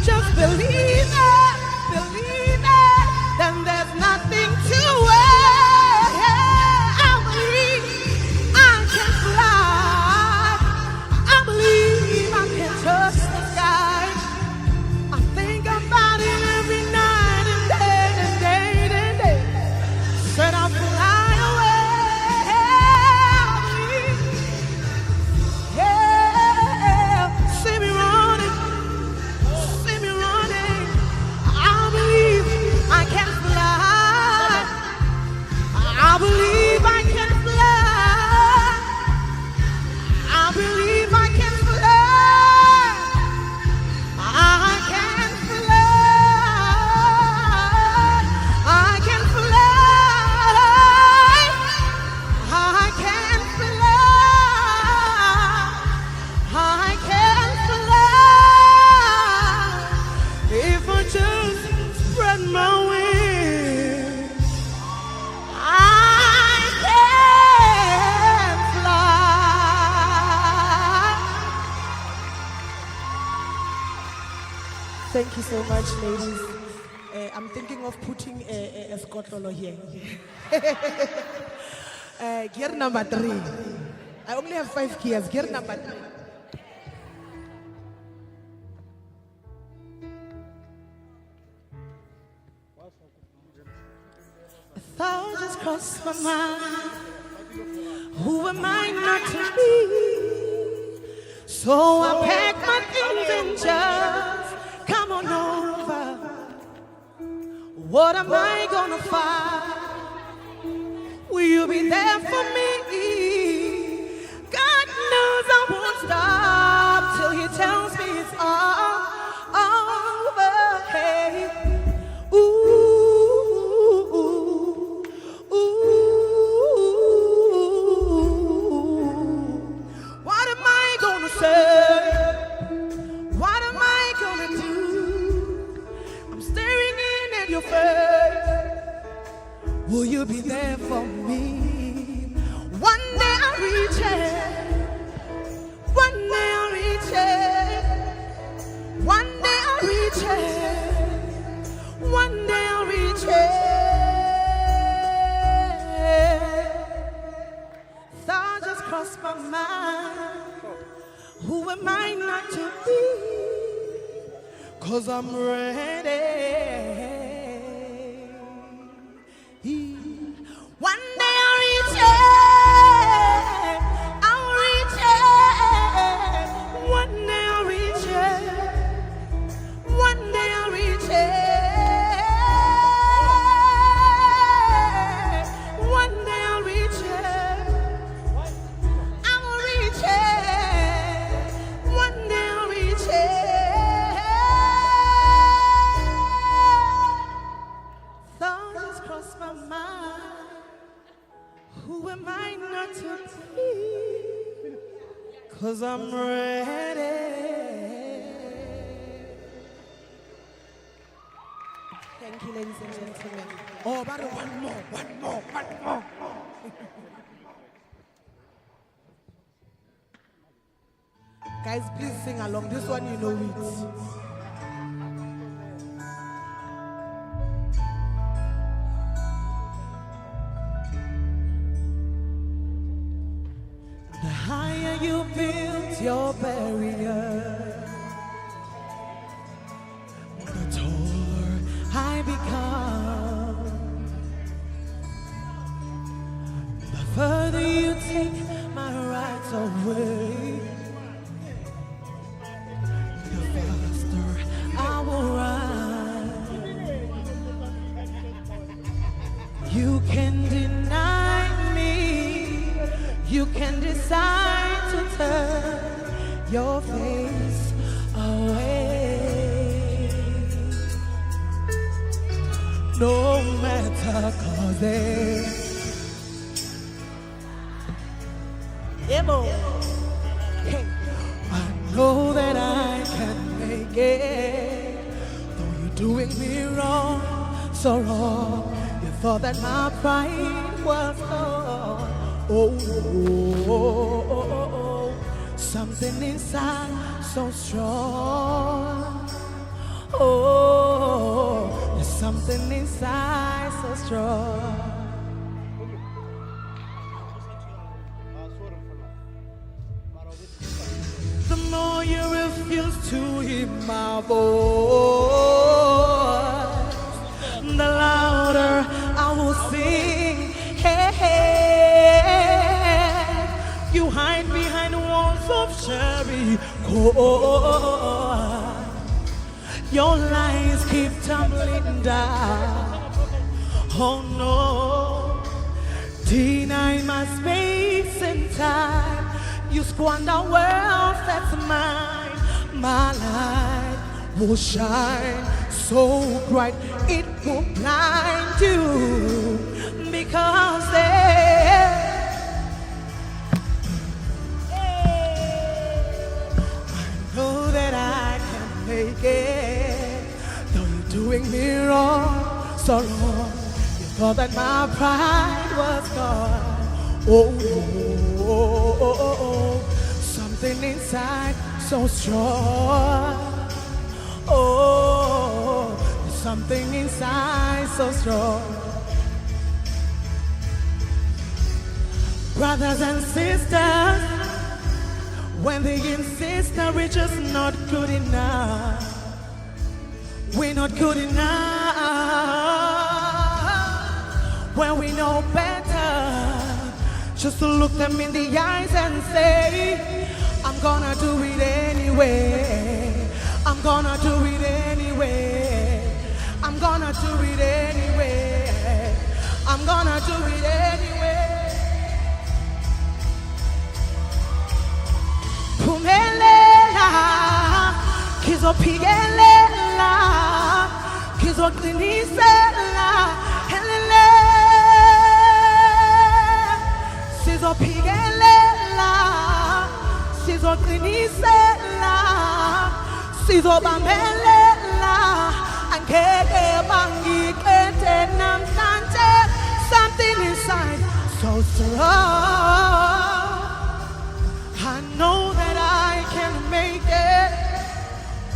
just believe it, then there's nothing to worry. I believe I can fly. I believe I can touch the sky. I think about it every night and day and day and day. Said I'll fly away. I believe, yeah, see me running. I believe I can fly. I believe I can fly. I believe I can fly. I can fly. I can fly. I can fly. I can fly. If I just spread my wings, I can fly. Thank you so much, ladies. I'm thinking of putting a skotlolo here. Gear number 3. I only have 5 gears. Gear number 3. A thought just crossed my mind. Who am I not to be? So I packed my things and just come on over. What am I gonna find? Will you be there for me? God knows I won't stop till He tells me it's all over. Hey, ooh, ooh. What am I gonna say? What am I gonna do? I'm staring in at your face. Will you be there for me? One day I'll reach it. One day I'll reach it. One day I'll reach it. One day I'll reach it. Thought just crossed my mind. Who am I not to be? 'Cause I'm ready. One day I'll reach it. I'll reach it. One day I'll reach it. One day I'll reach it. One day I'll reach it. I will reach it. One day I'll reach it. Thought just crossed my mind. Who am I not to be? 'Cause I'm ready. Thank you, ladies and gentlemen. Oh, but one more. Guys, please sing along. This one, you know it. The higher you build your barrier, the taller I become. The further you take my rights away, the faster I will run. You can deny me. You can decide to turn your face away. No matter 'cause hey, I know that I can make it. Though you're doing me wrong, so wrong. You thought that my pride was gone. Oh, something inside so strong. strong. The more you refuse to hear my voice, the louder I will sing. Hey, hey. You hide behind walls of Jericho. Your lies keep tumbling down. Oh no, deny my space and time. You squander wealth that's mine. My light will shine so bright it will blind you, because I know that I can make it. Though you're doing me wrong, so wrong. You thought that my pride was gone. Oh, oh, oh, oh, oh, something inside so strong. Oh, something inside so strong. Brothers and sisters, when they insist that we're just not good enough, we're not good enough. When we know better, just to look them in the eyes and say, I'm gonna do it anyway. I'm gonna do it anyway. I'm gonna do it anyway. I'm gonna do it anyway. Pumelela, kizopigelela, kizoklinisela, helele. Sizopigelela, sizoqinisela, sizobambelela, angeke bangiqede namhlanje. Something inside so strong. I know that I can make it.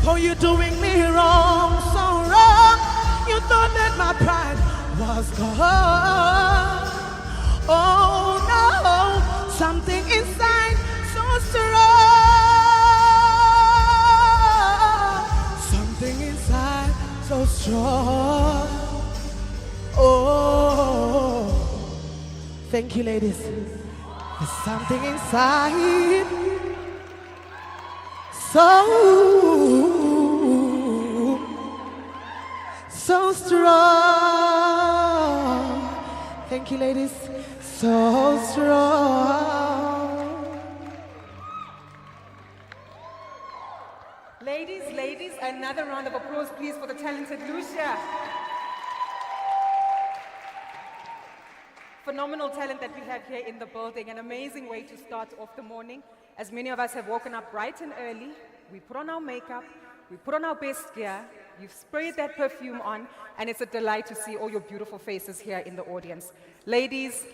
For you doing me wrong, so wrong. You thought that my pride was gone. Oh no, something inside so strong. Something inside so strong. Oh, thank you, ladies. There's something inside so strong. Thank you, ladies. So strong. Ladies, another round of applause, please, for the talented Lucia. Phenomenal talent that we have here in the building. An amazing way to start off the morning. As many of us have woken up bright and early, we put on our makeup, we put on our best gear, you've sprayed that perfume on, and it's a delight to see all your beautiful faces here in the audience. Ladies,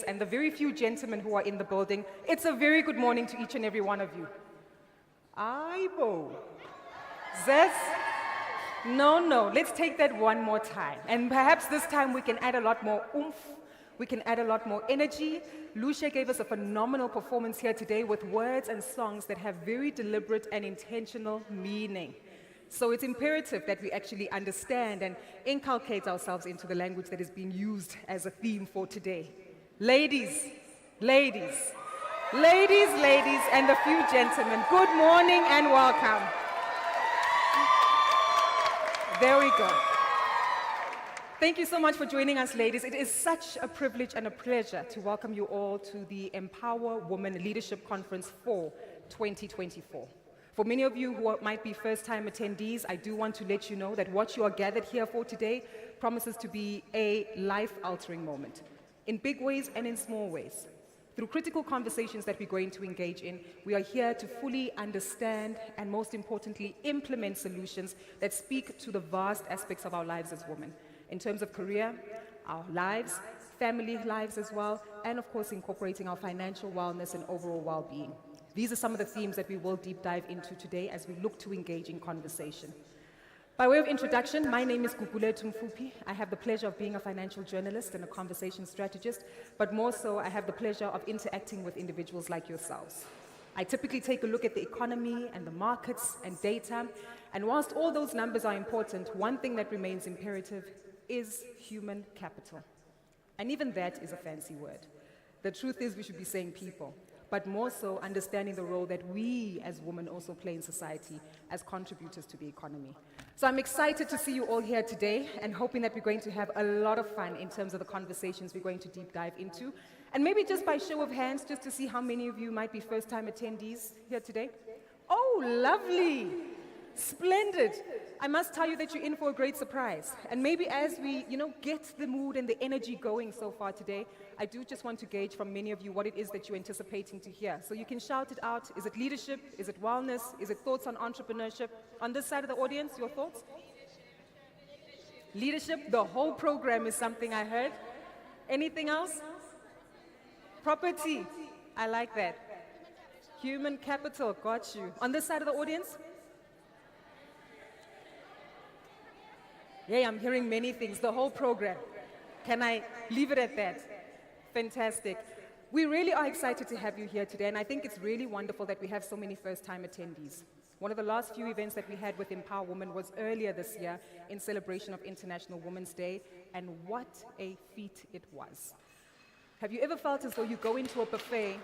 and the very few gentlemen who are in the building, it's a very good morning to each and every one of you. Aibo. Zes? No, let's take that one more time. And perhaps this time we can add a lot more oomph, we can add a lot more energy. Lucia gave us a phenomenal performance here today with words and songs that have very deliberate and intentional meaning. So it's imperative that we actually understand and inculcate ourselves into the language that is being used as a theme for today. Ladies, and the few gentlemen, good morning and welcome. There we go. Thank you so much for joining us, ladies. It is such a privilege and a pleasure to welcome you all to the EmpowaWomen Leadership Conference for 2024. For many of you who might be first-time attendees, I do want to let you know that what you are gathered here for today promises to be a life-altering moment, in big ways and in small ways. Through critical conversations that we're going to engage in, we are here to fully understand and, most importantly, implement solutions that speak to the vast aspects of our lives as women, in terms of career, our lives, family lives as well, and of course incorporating our financial wellness and overall well-being. These are some of the themes that we will deep dive into today as we look to engage in conversation. By way of introduction, my name is Gugulethu Mfuphi. I have the pleasure of being a financial journalist and a conversation strategist, but more so, I have the pleasure of interacting with individuals like yourselves. I typically take a look at the economy and the markets and data, and whilst all those numbers are important, one thing that remains imperative is human capital. And even that is a fancy word. The truth is we should be saying people, but more so understanding the role that we as women also play in society as contributors to the economy. So I'm excited to see you all here today and hoping that we're going to have a lot of fun in terms of the conversations we're going to deep dive into. And maybe just by show of hands, just to see how many of you might be first-time attendees here today. Oh, lovely. Splendid. I must tell you that you're in for a great surprise. And maybe as we, get the mood and the energy going so far today, I do just want to gauge from many of you what it is that you're anticipating to hear. So you can shout it out. Is it leadership? Is it wellness? Is it thoughts on entrepreneurship? On this side of the audience, your thoughts? Leadership. The whole program is something I heard. Anything else? Property. I like that. Human capital. Got you. On this side of the audience? Yeah, I'm hearing many things, the whole program. Can I leave it at that? Fantastic. We really are excited to have you here today, and I think it's really wonderful that we have so many first-time attendees. One of the last few events that we had with EmpowaWomen was earlier this year in celebration of International Women's Day, and what a feat it was. Have you ever felt as though you go into a buffet?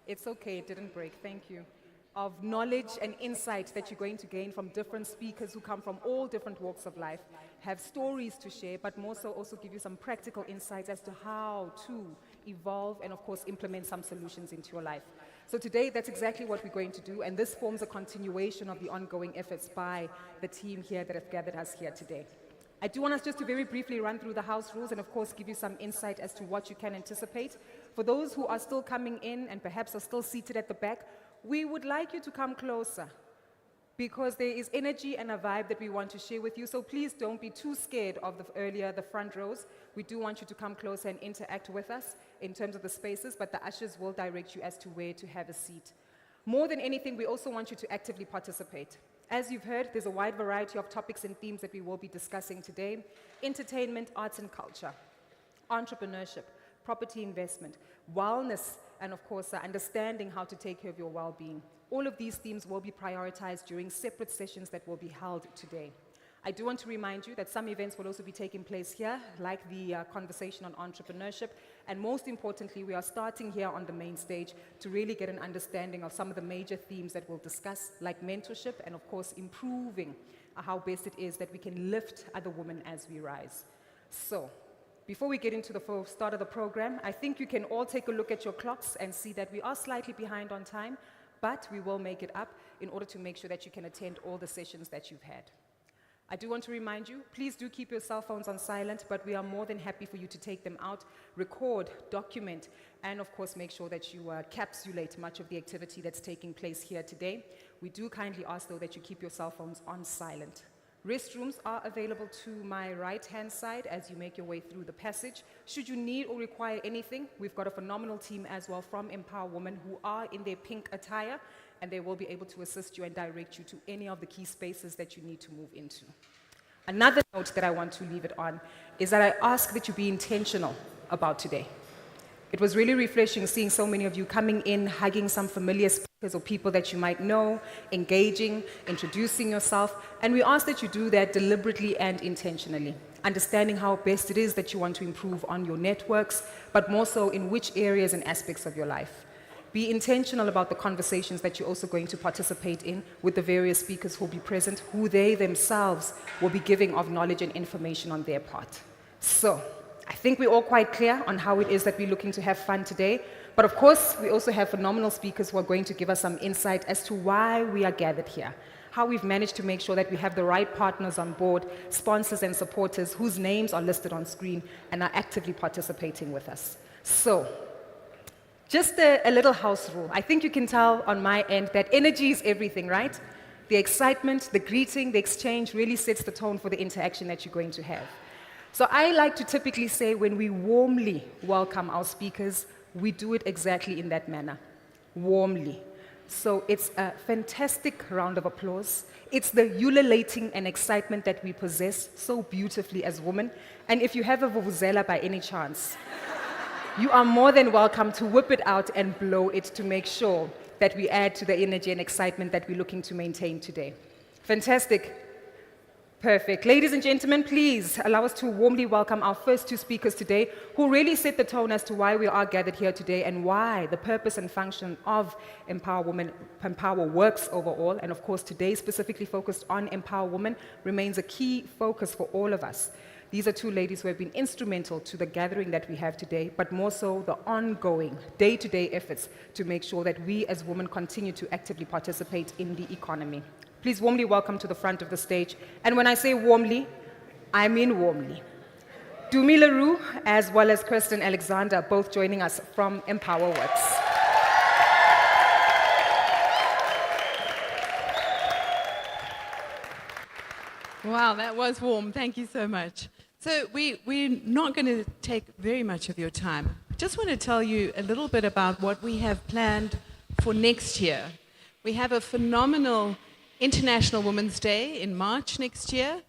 It's okay, it didn't break, thank you. Of knowledge and insight that you're going to gain from different speakers who come from all different walks of life, have stories to share, but more so also give you some practical insights as to how to evolve and, of course, implement some solutions into your life. So today, that's exactly what we're going to do, and this forms a continuation of the ongoing efforts by the team here that have gathered us here today. I do want us just to very briefly run through the house rules and, of course, give you some insight as to what you can anticipate. For those who are still coming in and perhaps are still seated at the back, we would like you to come closer because there is energy and a vibe that we want to share with you. So please don't be too scared of the front rows. We do want you to come closer and interact with us in terms of the spaces, but the ushers will direct you as to where to have a seat. More than anything, we also want you to actively participate. As you've heard, there's a wide variety of topics and themes that we will be discussing today: entertainment, arts and culture, entrepreneurship, property investment, wellness, and of course, understanding how to take care of your well-being. All of these themes will be prioritized during separate sessions that will be held today. I do want to remind you that some events will also be taking place here, like the conversation on entrepreneurship, and most importantly, we are starting here on the main stage to really get an understanding of some of the major themes that we'll discuss, like mentorship and, of course, improving how best it is that we can lift other women as we rise. So, before we get into the start of the program, I think you can all take a look at your clocks and see that we are slightly behind on time, but we will make it up in order to make sure that you can attend all the sessions that you've had. I do want to remind you, please do keep your cell phones on silent, but we are more than happy for you to take them out, record, document, and of course make sure that you capsulate much of the activity that's taking place here today. We do kindly ask, though, that you keep your cell phones on silent. Restrooms are available to my right-hand side as you make your way through the passage. Should you need or require anything, we've got a phenomenal team as well from EmpowaWomen who are in their pink attire, and they will be able to assist you and direct you to any of the key spaces that you need to move into. Another note that I want to leave it on is that I ask that you be intentional about today. It was really refreshing seeing so many of you coming in, hugging some familiar speakers or people that you might know, engaging, introducing yourself, and we ask that you do that deliberately and intentionally, understanding how best it is that you want to improve on your networks, but more so in which areas and aspects of your life. Be intentional about the conversations that you're also going to participate in with the various speakers who will be present, who they themselves will be giving of knowledge and information on their part. So, I think we're all quite clear on how it is that we're looking to have fun today. But of course, we also have phenomenal speakers who are going to give us some insight as to why we are gathered here, how we've managed to make sure that we have the right partners on board, sponsors and supporters whose names are listed on screen and are actively participating with us. So, just a little house rule. I think you can tell on my end that energy is everything, right? The excitement, the greeting, the exchange really sets the tone for the interaction that you're going to have. So I like to typically say when we warmly welcome our speakers, we do it exactly in that manner, warmly. So it's a fantastic round of applause. It's the ululating and excitement that we possess so beautifully as women. And if you have a vuvuzela by any chance, you are more than welcome to whip it out and blow it to make sure that we add to the energy and excitement that we're looking to maintain today. Fantastic. Perfect. Ladies and gentlemen, please allow us to warmly welcome our first two speakers today, who really set the tone as to why we are gathered here today and why the purpose and function of EmpowaWomen, Empower works overall. And of course, today specifically focused on EmpowaWomen remains a key focus for all of us. These are two ladies who have been instrumental to the gathering that we have today, but more so the ongoing day-to-day efforts to make sure that we as women continue to actively participate in the economy. Please warmly welcome to the front of the stage. And when I say warmly, I mean warmly. Dumi Leroux, as well as Kirsten Alexander, both joining us from EmpowaWorks. Wow, that was warm. Thank you so much. So we're not going to take very much of your time. I just want to tell you a little bit about what we have planned for next year. We have a phenomenal International Women's Day in March next year,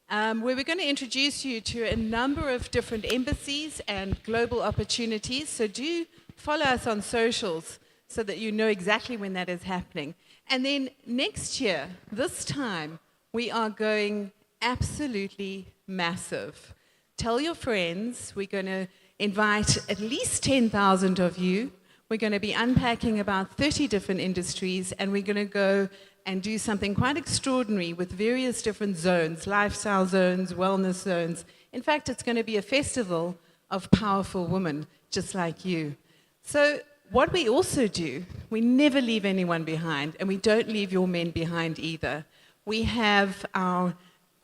where we're going to introduce you to a number of different embassies and global opportunities. So do follow us on socials so that you know exactly when that is happening. And then next year, this time, we are going absolutely massive. Tell your friends. We're going to invite at least 10,000 of you. We're going to be unpacking about 30 different industries, and we're going to go and do something quite extraordinary with various different zones, lifestyle zones, wellness zones. In fact, it's going to be a festival of powerful women, just like you. So what we also do, we never leave anyone behind, and we don't leave your men behind either. We have our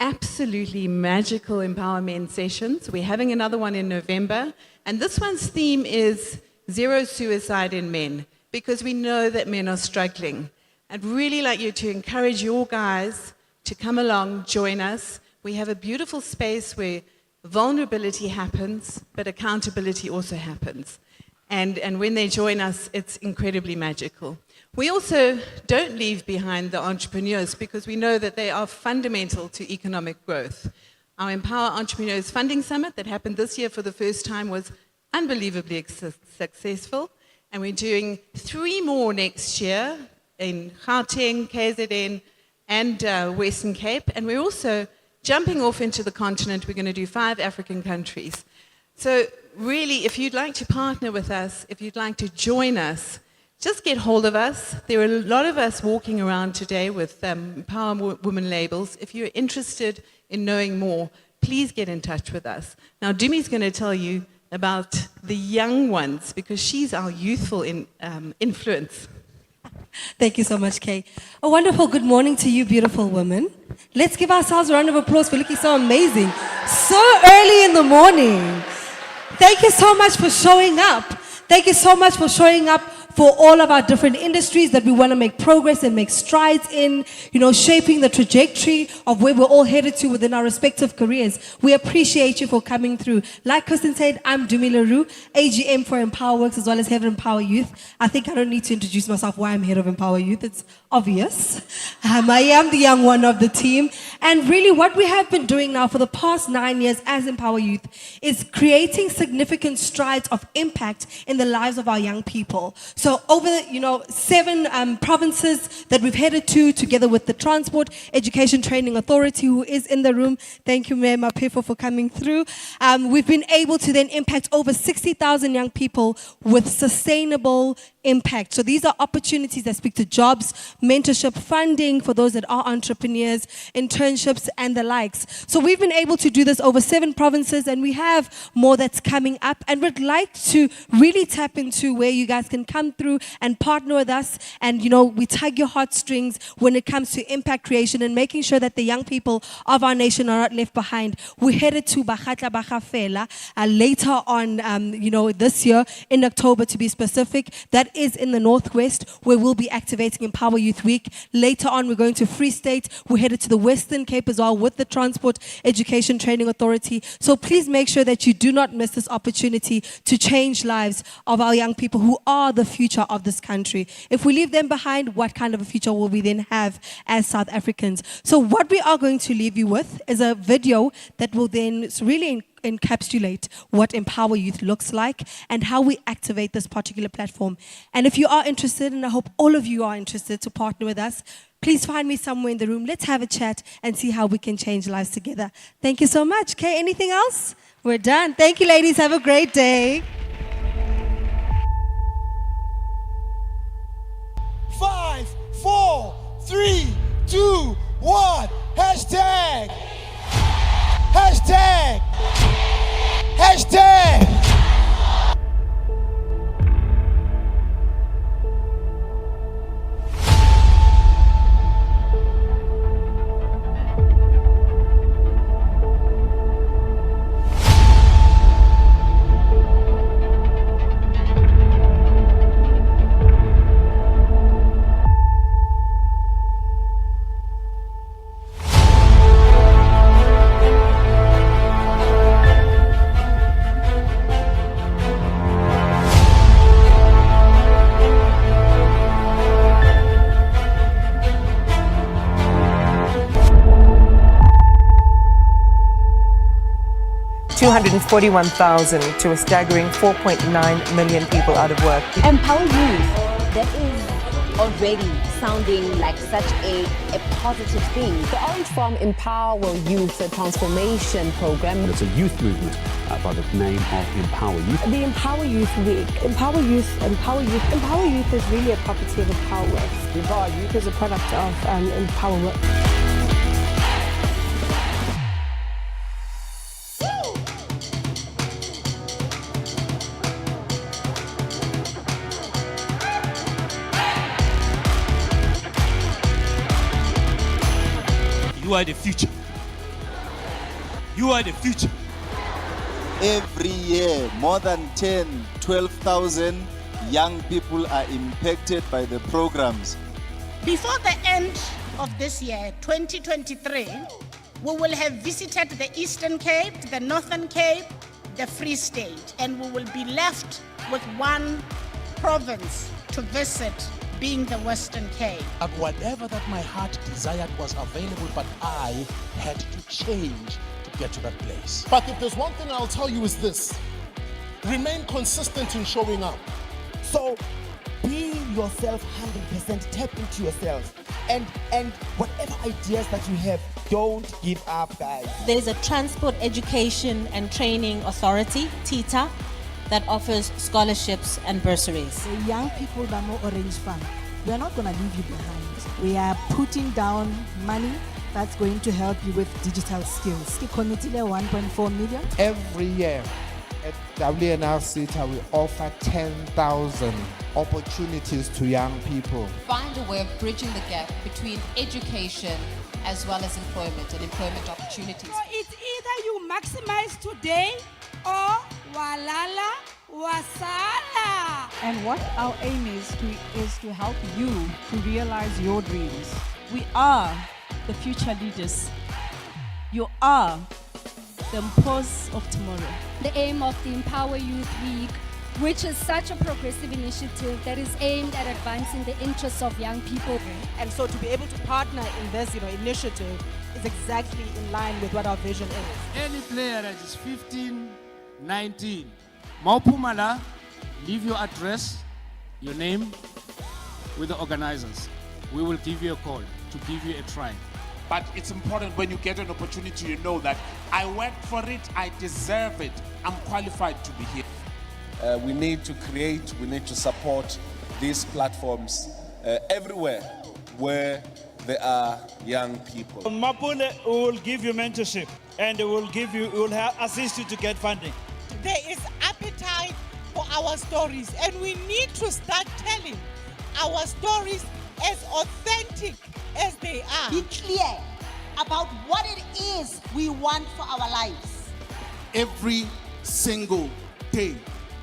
absolutely magical empowerment sessions. We're having another one in November, and this one's theme is zero suicide in men, because we know that men are struggling. I'd really like you to encourage your guys to come along, join us. We have a beautiful space where vulnerability happens, but accountability also happens. And when they join us, it's incredibly magical. We also don't leave behind the entrepreneurs, because we know that they are fundamental to economic growth. Our Empower Entrepreneurs Funding Summit that happened this year for the first time was unbelievably successful. And we're doing 3 more next year in Gauteng, KZN, and Western Cape. And we're also jumping off into the continent. We're going to do 5 African countries. So really, if you'd like to partner with us, if you'd like to join us, just get hold of us. There are a lot of us walking around today with EmpowaWomen labels. If you're interested in knowing more, please get in touch with us. Now, Dumi's going to tell you about the young ones, because she's our youthful influence. Thank you so much, Kay. A wonderful good morning to you, beautiful women. Let's give ourselves a round of applause for looking so amazing. So early in the morning. Thank you so much for showing up. Thank you so much for showing up for all of our different industries that we want to make progress and make strides in, shaping the trajectory of where we're all headed to within our respective careers. We appreciate you for coming through. Like Kirsten said, I'm Dumi Leroux, AGM for EmpowaWorks as well as Head of Empower Youth. I think I don't need to introduce myself why I'm Head of Empower Youth. It's obvious. I am the young one of the team. And really what we have been doing now for the past 9 years as Empower Youth is creating significant strides of impact in the lives of our young people. So over, 7 provinces that we've headed to, together with the Transport Education Training Authority, who is in the room. Thank you, Mayor Mapefo, for coming through. We've been able to then impact over 60,000 young people with sustainable impact. So these are opportunities that speak to jobs, mentorship, funding for those that are entrepreneurs, internships, and the likes. So we've been able to do this over 7 provinces, and we have more that's coming up. And we'd like to really tap into where you guys can come through and partner with us. And, we tug your heartstrings when it comes to impact creation and making sure that the young people of our nation are not left behind. We're headed to Bakatla Bakafela later on, this year, in October to be specific. That that is in the Northwest, where we'll be activating Empower Youth Week. Later on, we're going to Free State. We're headed to the Western Cape as well with the Transport Education Training Authority. So please make sure that you do not miss this opportunity to change lives of our young people who are the future of this country. If we leave them behind, what kind of a future will we then have as South Africans? So what we are going to leave you with is a video that will then really encapsulate what Empower Youth looks like and how we activate this particular platform. And if you are interested, and I hope all of you are interested to partner with us, please find me somewhere in the room. Let's have a chat and see how we can change lives together. Thank you so much. Kay, anything else? We're done. Thank you, ladies. Have a great day. 5, 4, 3, 2, 1. Hashtag. Hashtag. Hashtag. $241,000 to a staggering 4.9 million people out of work. Empower Youth, that is already sounding like such a positive thing. The Orange Farm Empower Youth Transformation Program. It's a youth movement by the name of Empower Youth. The Empower Youth Week. Empower Youth, Empower Youth. Empower Youth is really a property of EmpowaWorks. Empower Youth is a product of EmpowaWorks. You are the future. You are the future. Every year, more than 12,000 young people are impacted by the programs. Before the end of this year, 2023, we will have visited the Eastern Cape, the Northern Cape, the Free State, and we will be left with one province to visit, being the Western Cape. And whatever that my heart desired was available, but I had to change to get to that place. But if there's one thing I'll tell you is this: remain consistent in showing up. So be yourself 100%, tap into yourself. And whatever ideas that you have, don't give up, guys. There is a Transport Education and Training Authority, TETA, that offers scholarships and bursaries. The young people that know Orange Farm, we are not going to leave you behind. We are putting down money that's going to help you with digital skills. The committee 1.4 million. Every year at WNRC, we offer 10,000 opportunities to young people. Find a way of bridging the gap between education as well as employment and employment opportunities. So it's either you maximize today or walala wasala. And what our aim is to help you to realize your dreams. We are the future leaders. You are the Mpos of tomorrow. The aim of the Empower Youth Week, which is such a progressive initiative that is aimed at advancing the interests of young people. And so to be able to partner in this initiative is exactly in line with what our vision is. Any player that is 15, 19, Maupumala, leave your address, your name with the organizers. We will give you a call to give you a try. But it's important when you get an opportunity, you know that I worked for it, I deserve it, I'm qualified to be here. We need to create, we need to support these platforms everywhere where there are young people. Mapule will give you mentorship and will assist you to get funding. There is appetite for our stories, and we need to start telling our stories as authentic as they are. Be clear about what it is we want for our lives. Every single day,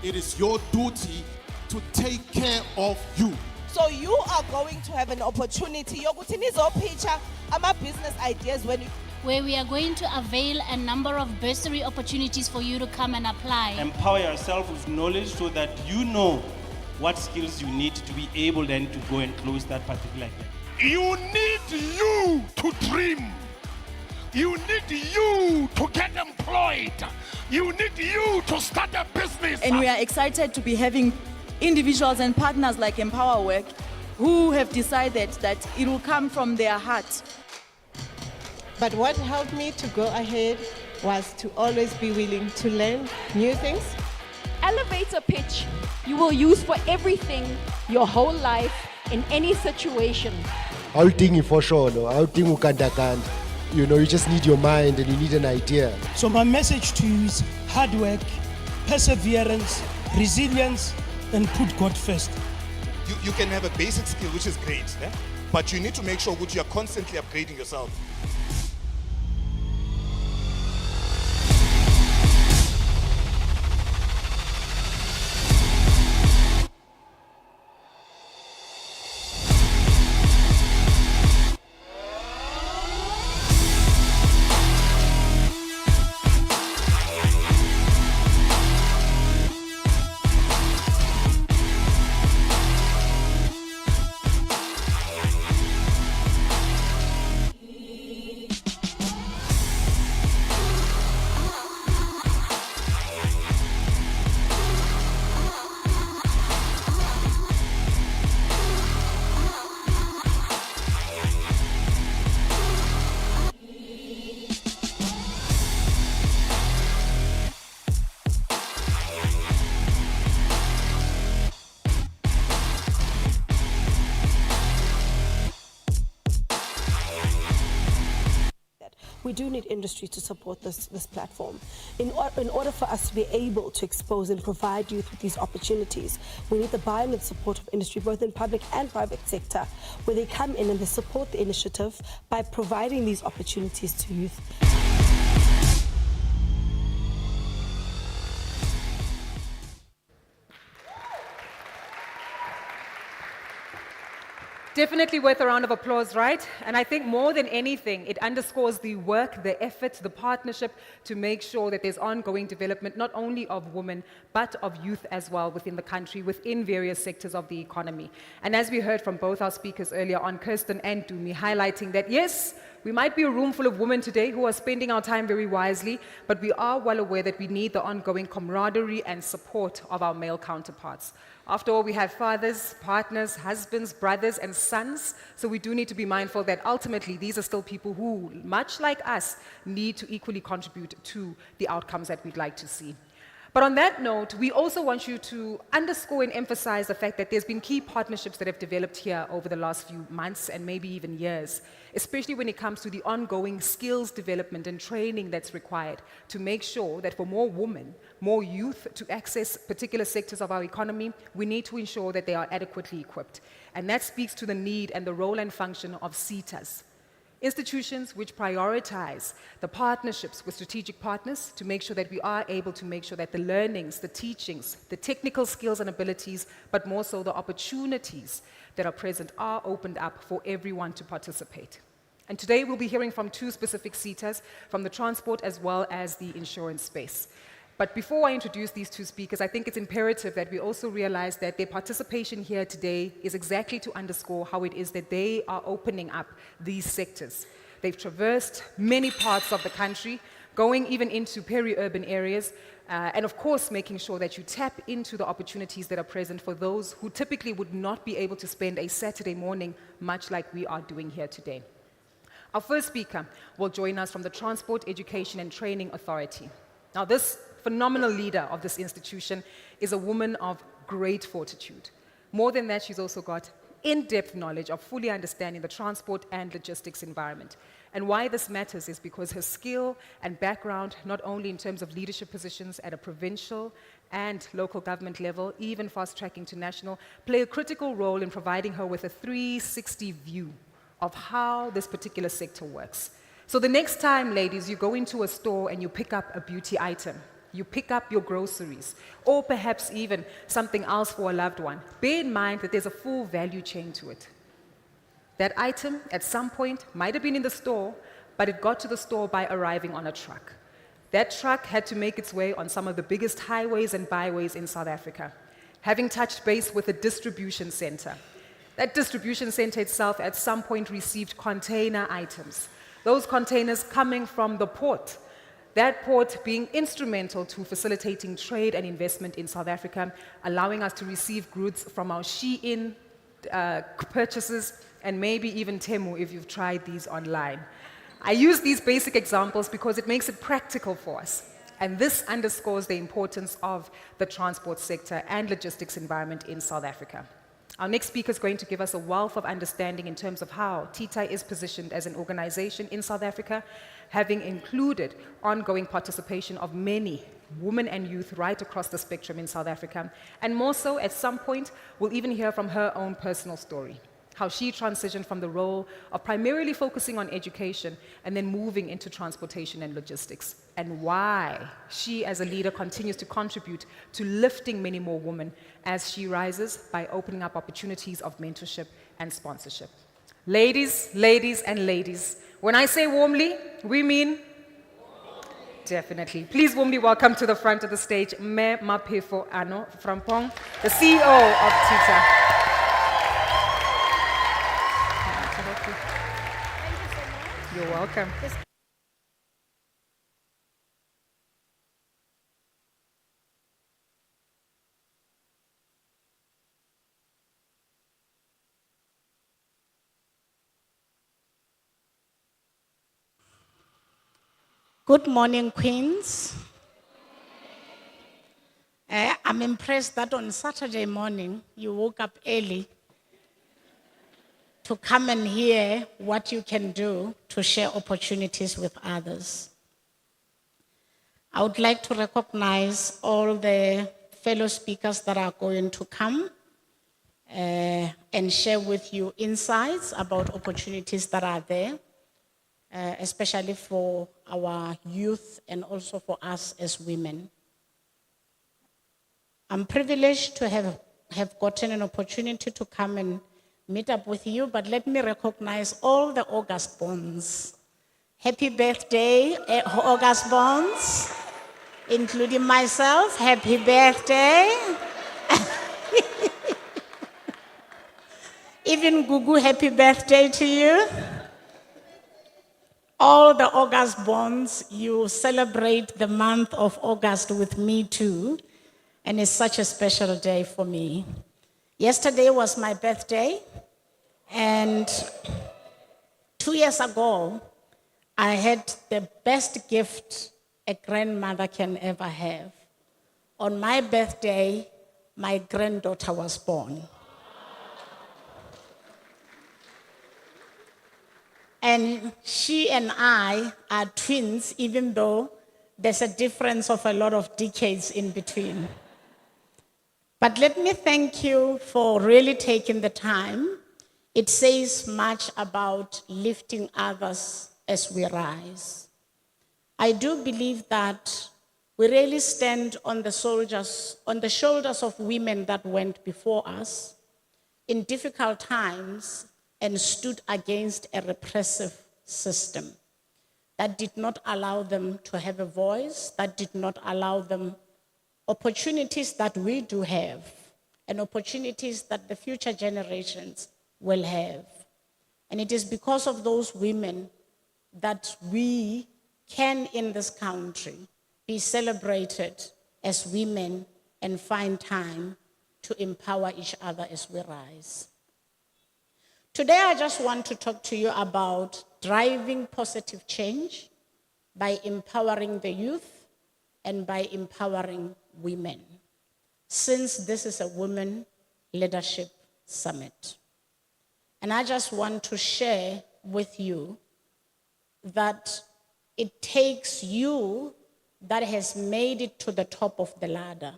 it is your duty to take care of you. So you are going to have an opportunity yokuthi nizopitcha ama-business ideas where we are going to avail a number of bursary opportunities for you to come and apply. Empower yourself with knowledge so that you know what skills you need to be able then to go and close that particular gap. You need you to dream. You need you to get employed. You need you to start a business. And we are excited to be having individuals and partners like EmpowaWork who have decided that it will come from their heart. But what helped me to go ahead was to always be willing to learn new things. Elevator pitch you will use for everything, your whole life, in any situation. Outing for sure, no. Outing ukandakand. You know, you just need your mind and you need an idea. So my message to you is hard work, perseverance, resilience, and put God first. You can have a basic skill, which is great, but you need to make sure that you are constantly upgrading yourself. We do need industry to support this platform. In order for us to be able to expose and provide youth with these opportunities, we need the buy-in and support of industry, both in public and private sector, where they come in and they support the initiative by providing these opportunities to youth. Definitely worth a round of applause, right? And I think more than anything, it underscores the work, the effort, the partnership to make sure that there's ongoing development, not only of women, but of youth as well within the country, within various sectors of the economy. And as we heard from both our speakers earlier on, Kirsten and Dumi, highlighting that, yes, we might be a room full of women today who are spending our time very wisely, but we are well aware that we need the ongoing camaraderie and support of our male counterparts. After all, we have fathers, partners, husbands, brothers, and sons, so we do need to be mindful that ultimately these are still people who, much like us, need to equally contribute to the outcomes that we'd like to see. But on that note, we also want you to underscore and emphasize the fact that there's been key partnerships that have developed here over the last few months and maybe even years, especially when it comes to the ongoing skills development and training that's required to make sure that for more women, more youth to access particular sectors of our economy, we need to ensure that they are adequately equipped. And that speaks to the need and the role and function of SETAs. Institutions which prioritize the partnerships with strategic partners to make sure that we are able to make sure that the learnings, the teachings, the technical skills and abilities, but more so the opportunities that are present are opened up for everyone to participate. And today we'll be hearing from two specific SETAs from the transport as well as the insurance space. But before I introduce these two speakers, I think it's imperative that we also realize that their participation here today is exactly to underscore how it is that they are opening up these sectors. They've traversed many parts of the country, going even into peri-urban areas, and of course making sure that you tap into the opportunities that are present for those who typically would not be able to spend a Saturday morning, much like we are doing here today. Our first speaker will join us from the Transport, Education and Training Authority. Now, this phenomenal leader of this institution is a woman of great fortitude. More than that, she's also got in-depth knowledge of fully understanding the transport and logistics environment. And why this matters is because her skill and background, not only in terms of leadership positions at a provincial and local government level, even fast-tracking to national, play a critical role in providing her with a 360 view of how this particular sector works. So the next time, ladies, you go into a store and you pick up a beauty item, you pick up your groceries, or perhaps even something else for a loved one, bear in mind that there's a full value chain to it. That item at some point might have been in the store, but it got to the store by arriving on a truck. That truck had to make its way on some of the biggest highways and byways in South Africa, having touched base with a distribution center. That distribution center itself at some point received container items. Those containers coming from the port. That port being instrumental to facilitating trade and investment in South Africa, allowing us to receive goods from our Shein purchases, and maybe even Temu if you've tried these online. I use these basic examples because it makes it practical for us. And this underscores the importance of the transport sector and logistics environment in South Africa. Our next speaker is going to give us a wealth of understanding in terms of how TITA is positioned as an organization in South Africa, having included ongoing participation of many women and youth right across the spectrum in South Africa. And more so, at some point, we'll even hear from her own personal story, how she transitioned from the role of primarily focusing on education and then moving into transportation and logistics, and why she as a leader continues to contribute to lifting many more women as she rises by opening up opportunities of mentorship and sponsorship. Ladies, ladies, and ladies, when I say warmly, we mean definitely. Please warmly welcome to the front of the stage, Me Mapefo Ano Frampong, the CEO of TITA. You're welcome. Good morning, Queens. I'm impressed that on Saturday morning you woke up early to come and hear what you can do to share opportunities with others. I would like to recognize all the fellow speakers that are going to come and share with you insights about opportunities that are there, especially for our youth and also for us as women. I'm privileged to have gotten an opportunity to come and meet up with you, but let me recognize all the August bonds. Happy birthday, August bonds, including myself. Happy birthday. Even Gugu, happy birthday to you. All the August bonds, you celebrate the month of August with me too, and it's such a special day for me. Yesterday was my birthday, and 2 years ago, I had the best gift a grandmother can ever have. On my birthday, my granddaughter was born. And she and I are twins, even though there's a difference of a lot of decades in between. But let me thank you for really taking the time. It says much about lifting others as we rise. I do believe that we really stand on the shoulders of women that went before us in difficult times and stood against a repressive system that did not allow them to have a voice, that did not allow them opportunities that we do have, and opportunities that the future generations will have. And it is because of those women that we can, in this country, be celebrated as women and find time to empower each other as we rise. Today, I just want to talk to you about driving positive change by empowering the youth and by empowering women, since this is a Women Leadership Summit. And I just want to share with you that it takes you that has made it to the top of the ladder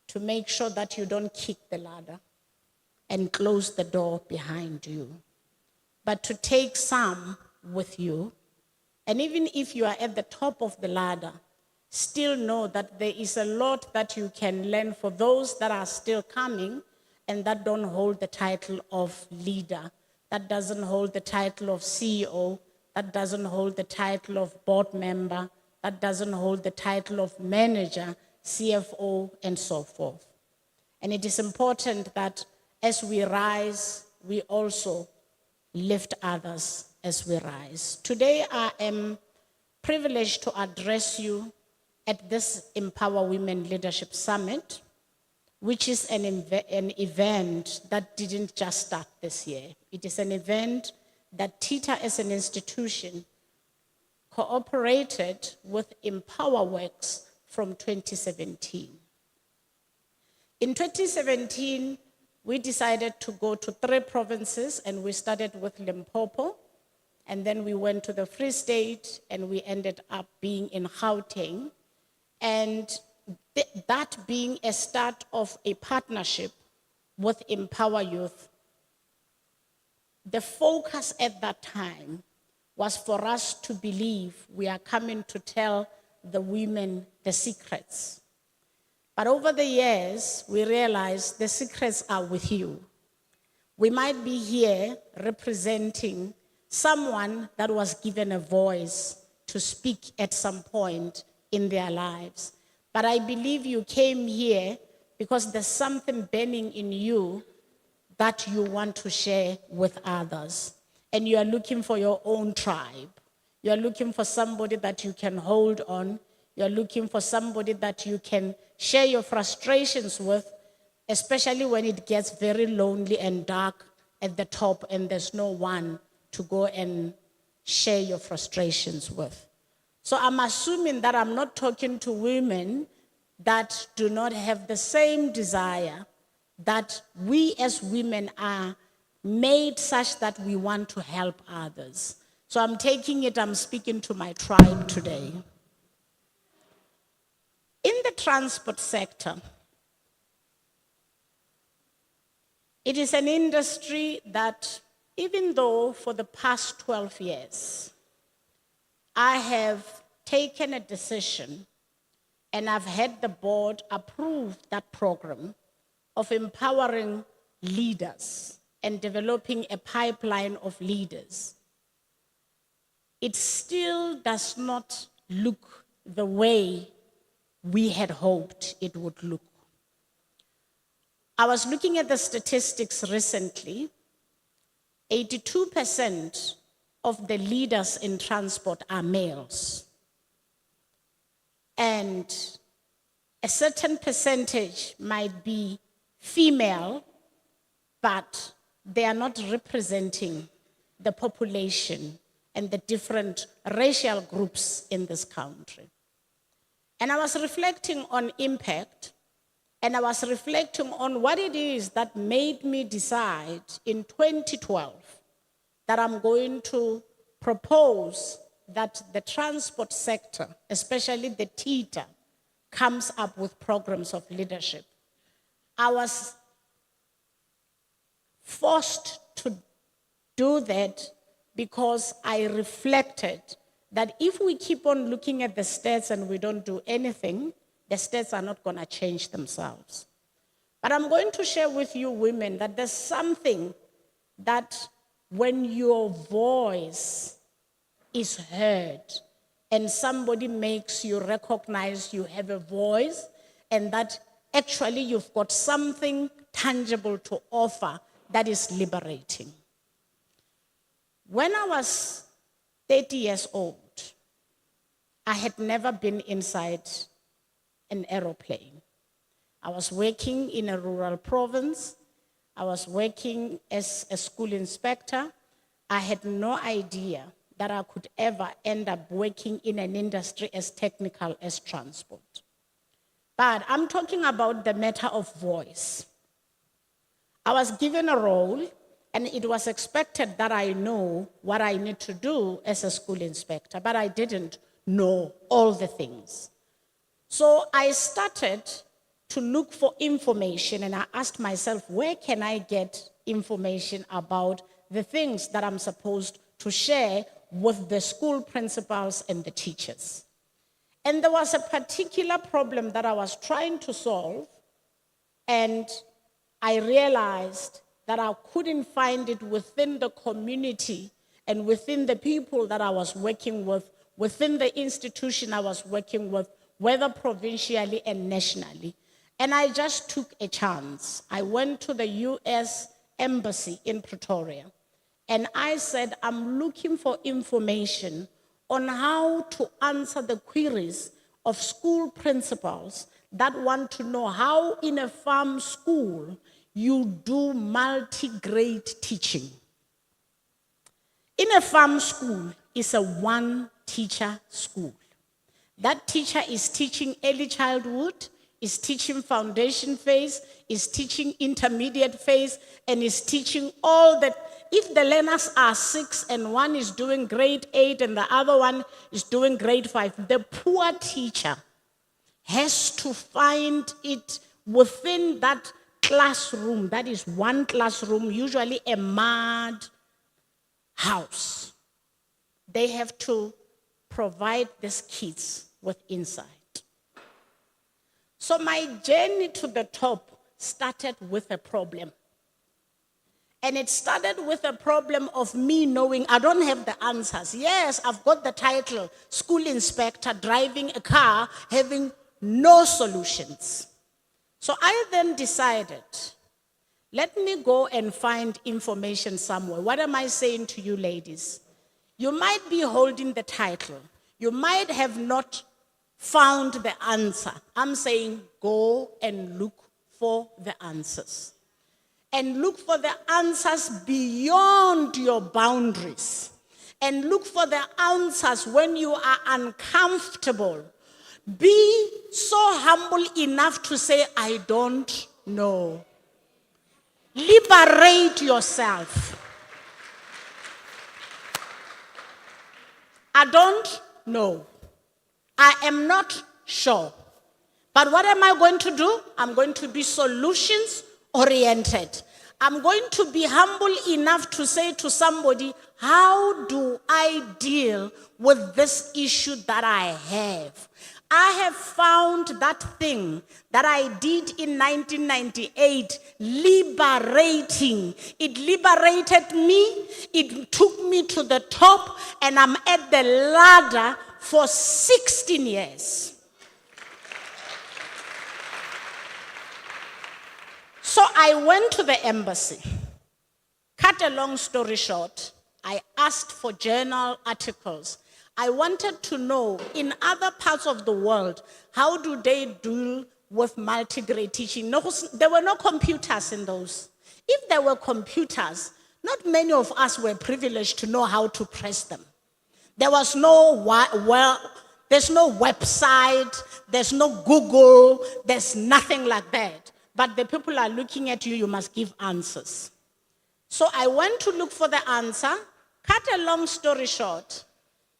to make sure that you don't kick the ladder and close the door behind you, but to take some with you. And even if you are at the top of the ladder, still know that there is a lot that you can learn for those that are still coming and that don't hold the title of leader, that doesn't hold the title of CEO, that doesn't hold the title of board member, that doesn't hold the title of manager, CFO, and so forth. And it is important that as we rise, we also lift others as we rise. Today, I am privileged to address you at this EmpowaWomen Leadership Summit, which is an event that didn't just start this year. It is an event that TITA as an institution cooperated with EmpowaWorks from 2017. In 2017, we decided to go to 3 provinces, and we started with Limpopo, and then we went to the Free State, and we ended up being in Gauteng. And that being a start of a partnership with Empower Youth, the focus at that time was for us to believe we are coming to tell the women the secrets. But over the years, we realized the secrets are with you. We might be here representing someone that was given a voice to speak at some point in their lives. But I believe you came here because there's something burning in you that you want to share with others. And you are looking for your own tribe. You are looking for somebody that you can hold on. You are looking for somebody that you can share your frustrations with, especially when it gets very lonely and dark at the top and there's no one to go and share your frustrations with. So I'm assuming that I'm not talking to women that do not have the same desire, that we as women are made such that we want to help others. So I'm speaking to my tribe today. In the transport sector, it is an industry that, even though for the past 12 years, I have taken a decision and I've had the board approve that program of empowering leaders and developing a pipeline of leaders, it still does not look the way we had hoped it would look. I was looking at the statistics recently. 82% of the leaders in transport are males. And a certain percentage might be female, but they are not representing the population and the different racial groups in this country. And I was reflecting on impact, and I was reflecting on what it is that made me decide in 2012 that I'm going to propose that the transport sector, especially the TITA, comes up with programs of leadership. I was forced to do that because I reflected that if we keep on looking at the stats and we don't do anything, the stats are not going to change themselves. But I'm going to share with you women that there's something that when your voice is heard and somebody makes you recognize you have a voice and that actually you've got something tangible to offer that is liberating. When I was 30 years old, I had never been inside an aeroplane. I was working in a rural province. I was working as a school inspector. I had no idea that I could ever end up working in an industry as technical as transport. But I'm talking about the matter of voice. I was given a role, and it was expected that I know what I need to do as a school inspector, but I didn't know all the things. So I started to look for information, and I asked myself, where can I get information about the things that I'm supposed to share with the school principals and the teachers? And there was a particular problem that I was trying to solve, and I realized that I couldn't find it within the community and within the people that I was working with, within the institution I was working with, whether provincially and nationally. And I just took a chance. I went to the US Embassy in Pretoria, and I said, I'm looking for information on how to answer the queries of school principals that want to know how in a farm school you do multi-grade teaching. In a farm school, it's a one-teacher school. That teacher is teaching early childhood, is teaching foundation phase, is teaching intermediate phase, and is teaching all that. If the learners are 6 and one is doing grade 8 and the other one is doing grade 5, the poor teacher has to find it within that classroom. That is one classroom, usually a mud house. They have to provide these kids with insight. So my journey to the top started with a problem. And it started with a problem of me knowing I don't have the answers. Yes, I've got the title, school inspector, driving a car, having no solutions. So I then decided, let me go and find information somewhere. What am I saying to you ladies? You might be holding the title. You might have not found the answer. I'm saying go and look for the answers. And look for the answers beyond your boundaries. And look for the answers when you are uncomfortable. Be so humble enough to say, I don't know. Liberate yourself. I don't know. I am not sure. But what am I going to do? I'm going to be solutions oriented. I'm going to be humble enough to say to somebody, how do I deal with this issue that I have? I have found that thing that I did in 1998 liberating. It liberated me. It took me to the top, and I'm at the ladder for 16 years. So I went to the embassy. Cut a long story short, I asked for journal articles. I wanted to know, in other parts of the world, how do they deal with multi-grade teaching? No, there were no computers in those. If there were computers, not many of us were privileged to know how to press them. There was there's no website, there's no Google, there's nothing like that. But the people are looking at you, you must give answers. So I went to look for the answer. Cut a long story short,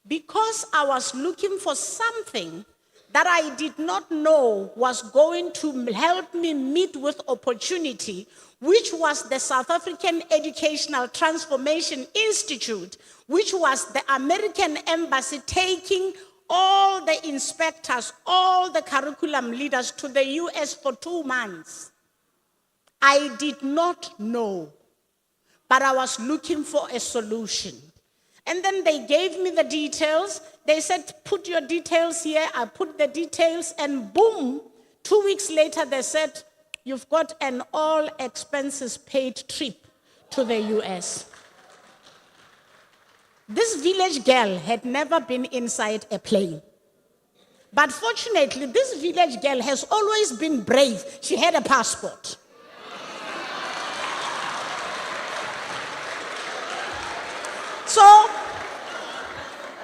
because I was looking for something that I did not know was going to help me meet with opportunity, which was the South African Educational Transformation Institute, which was the American embassy taking all the inspectors, all the curriculum leaders to the US for 2 months. I did not know, but I was looking for a solution. And then they gave me the details. They said, put your details here. I put the details, and boom, 2 weeks later, they said, you've got an all expenses paid trip to the US. This village girl had never been inside a plane. But fortunately, this village girl has always been brave. She had a passport. So,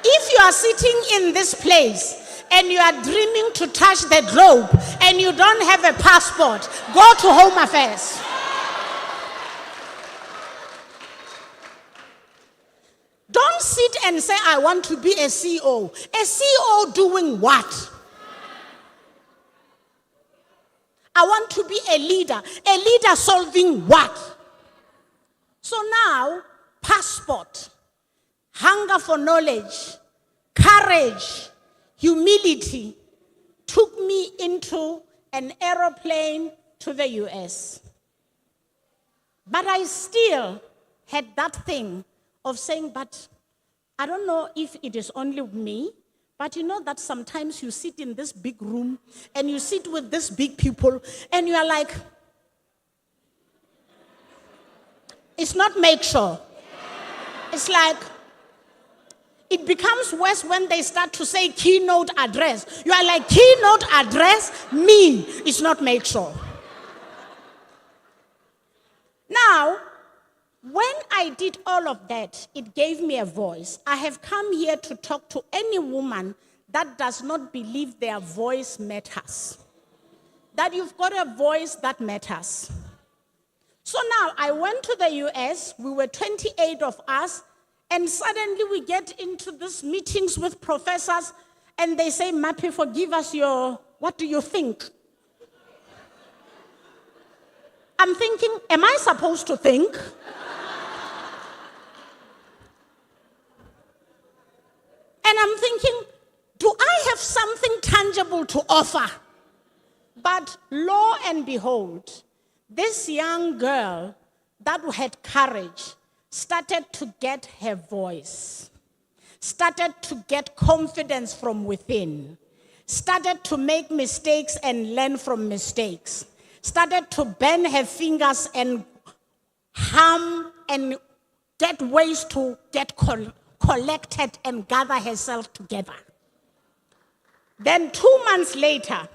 if you are sitting in this place and you are dreaming to touch the globe and you don't have a passport, go to Home Affairs. Don't sit and say, I want to be a CEO. A CEO doing what? I want to be a leader solving what? So now, passport, hunger for knowledge, courage, humility took me into an aeroplane to the US. But I still had that thing of saying, but I don't know if it is only me, but you know that sometimes you sit in this big room and you sit with these big people and you are like, it's not make sure. It's like, it becomes worse when they start to say keynote address. You are like, keynote address? Me. It's not make sure. Now, when I did all of that, it gave me a voice. I have come here to talk to any woman that does not believe their voice matters. That you've got a voice that matters. So now I went to the US, we were 28 of us, and suddenly we get into these meetings with professors, and they say, Mappy, forgive us what do you think? I'm thinking, am I supposed to think? And I'm thinking, do I have something tangible to offer? But lo and behold, this young girl that had courage started to get her voice, started to get confidence from within, started to make mistakes and learn from mistakes, started to bend her fingers and hum and get ways to get collected and gather herself together. Then 2 months later,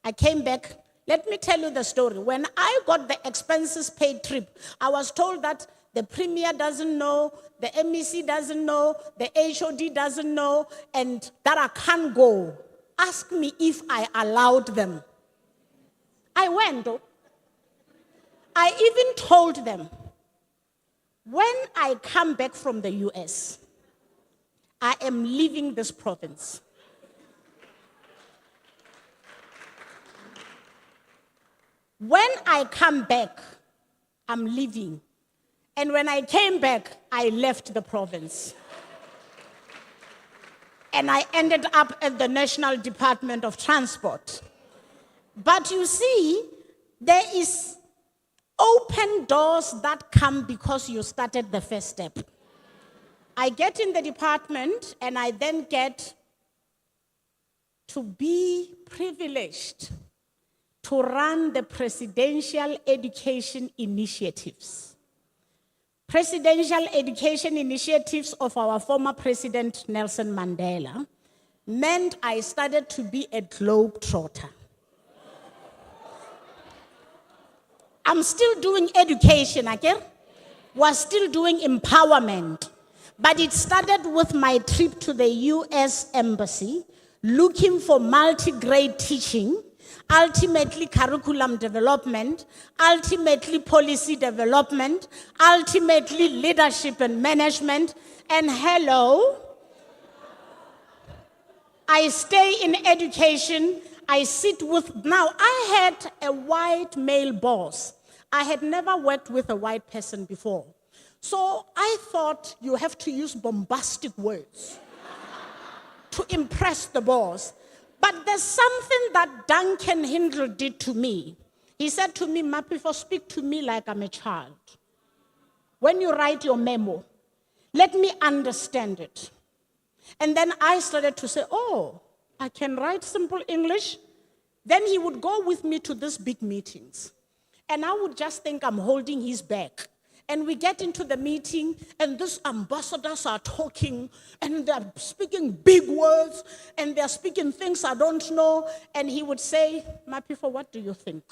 I came back. Let me tell you the story. When I got the expenses paid trip, I was told that the premier doesn't know, the MEC doesn't know, the HOD doesn't know, and that I can't go. Ask me if I allowed them. I went. I even told them, when I come back from the US, I am leaving this province. When I come back, I'm leaving. And when I came back, I left the province. And I ended up at the National Department of Transport. But you see, there is open doors that come because you started the first step. I get in the department and I then get to be privileged to run the presidential education initiatives. Presidential education initiatives of our former president, Nelson Mandela, meant I started to be a globetrotter. I'm still doing education, again. Was still doing empowerment. But it started with my trip to the US Embassy, looking for multi-grade teaching, ultimately curriculum development, ultimately policy development, ultimately leadership and management, and hello, I stay in education. I sit with, now I had a white male boss. I had never worked with a white person before. So I thought you have to use bombastic words to impress the boss. But there's something that Duncan Hindle did to me. He said to me, Mapifo, speak to me like I'm a child. When you write your memo, let me understand it. And then I started to say, oh, I can write simple English. Then he would go with me to these big meetings. And I would just think I'm holding his back. And we get into the meeting, and these ambassadors are talking, and they're speaking big words, and they're speaking things I don't know. And he would say, Mapifo, what do you think?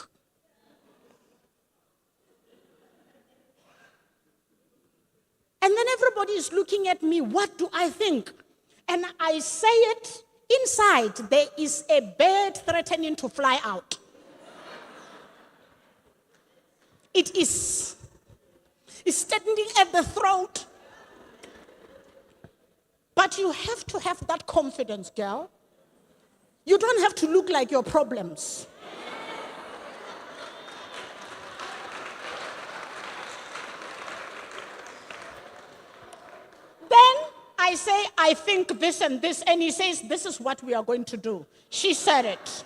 And then everybody is looking at me, what do I think? And I say it, inside there is a bird threatening to fly out. It is. It's standing at the throat. But you have to have that confidence, girl. You don't have to look like your problems. Then I I say, I think this and this, and he says, this is what we are going to do. She said it.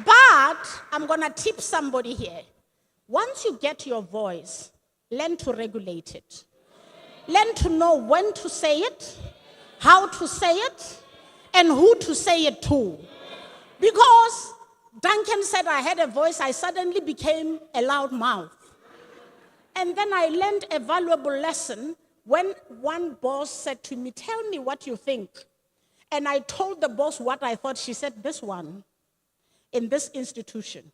But I'm going to tip somebody here. Once you get your voice, learn to regulate it. Learn to know when to say it, how to say it, and who to say it to. Because Duncan said I had a voice, I suddenly became a loud mouth. And then I learned a valuable lesson when one boss said to me, tell me what you think. And I told the boss what I thought. She said, this one, in this institution,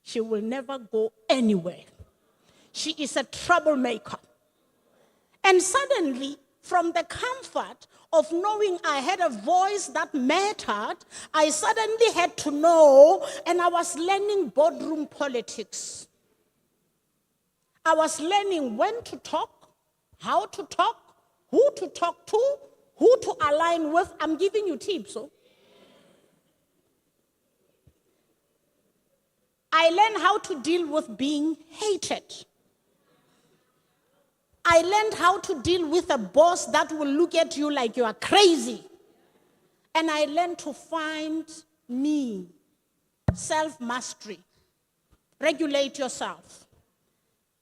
she will never go anywhere. She is a troublemaker. And suddenly, from the comfort of knowing I had a voice that mattered, I suddenly had to know, and I was learning boardroom politics. I was learning when to talk, how to talk, who to talk to, who to align with. I'm giving you tips. So. I learned how to deal with being hated. I learned how to deal with a boss that will look at you like you are crazy. And I learned to find me, self-mastery, regulate yourself.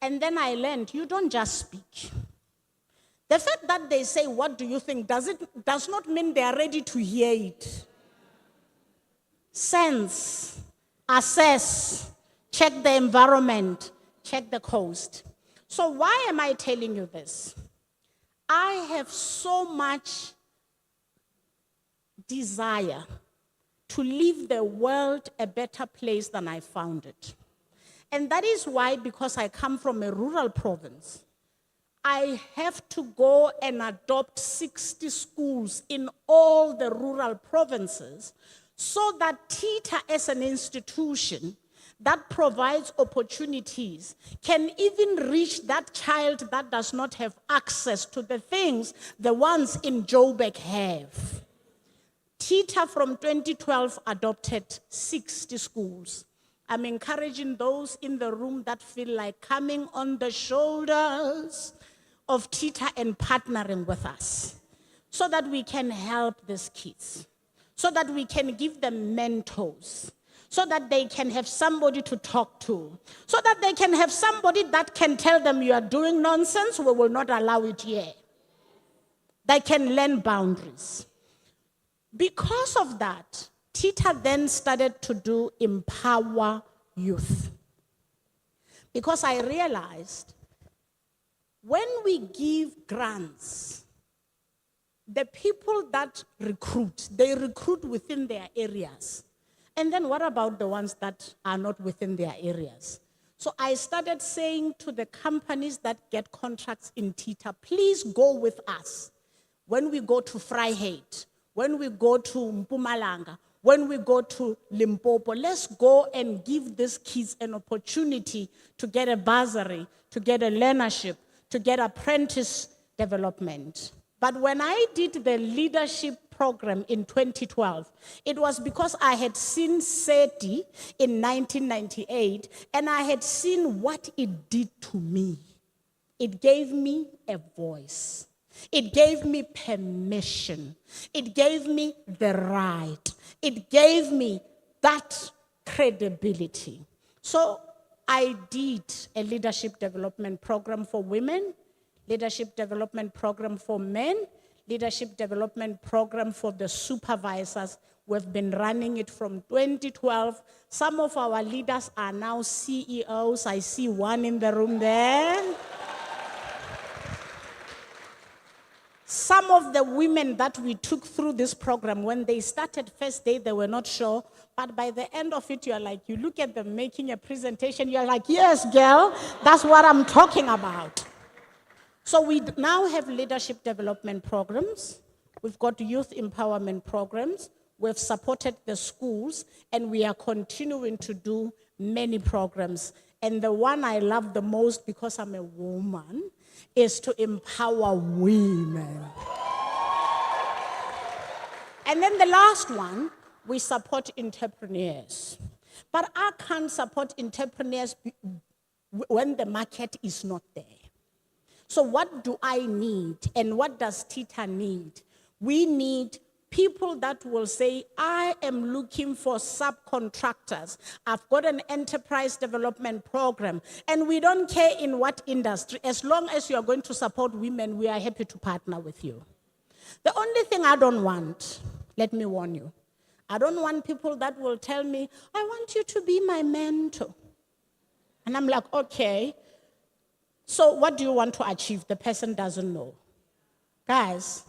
And then I learned you don't just speak. The fact that they say, what do you think, does not mean they are ready to hear it. Sense, assess, check the environment, check the coast. So why am I telling you this? I have so much desire to leave the world a better place than I found it. And that is why, because I come from a rural province, I have to go and adopt 60 schools in all the rural provinces so that TETA as an institution that provides opportunities can even reach that child that does not have access to the things the ones in Joburg have. TETA from 2012 adopted 60 schools. I'm encouraging those in the room that feel like coming on the shoulders of TETA and partnering with us so that we can help these kids, so that we can give them mentors, so that they can have somebody to talk to, so that they can have somebody that can tell them you are doing nonsense, we will not allow it here. They can learn boundaries. Because of that, TETA then started to do Empower Youth. Because I realized when we give grants, the people that recruit, they recruit within their areas. And then what about the ones that are not within their areas? So I started saying to the companies that get contracts in TETA, please go with us. When we go to Vryheid, when we go to Mpumalanga, when we go to Limpopo, let's go and give these kids an opportunity to get a bursary, to get a learnership, to get apprentice development. But when I did the leadership program in 2012, it was because I had seen SETI in 1998, and I had seen what it did to me. It gave me a voice. It gave me permission. It gave me the right. It gave me that credibility. So I did a leadership development program for women, leadership development program for men, leadership development program for the supervisors. We've been running it from 2012. Some of our leaders are now CEOs. I see one in the room there. Some of the women that we took through this program, when they started first day, they were not sure. But by the end of it, you're like, you look at them making a presentation, you're like, yes, girl, that's what I'm talking about. So we now have leadership development programs. We've got youth empowerment programs. We've supported the schools, and we are continuing to do many programs. And the one I love the most, because I'm a woman, is to empower women. And then the last one, we support entrepreneurs. But I can't support entrepreneurs when the market is not there. So what do I need and what does Tita need? We need people that will say, I am looking for subcontractors. I've got an enterprise development program, and we don't care in what industry. As long as you are going to support women, we are happy to partner with you. The only thing I don't want, let me warn you, I don't want people that will tell me, I want you to be my mentor. And I'm like, okay, so what do you want to achieve? The person doesn't know. Guys,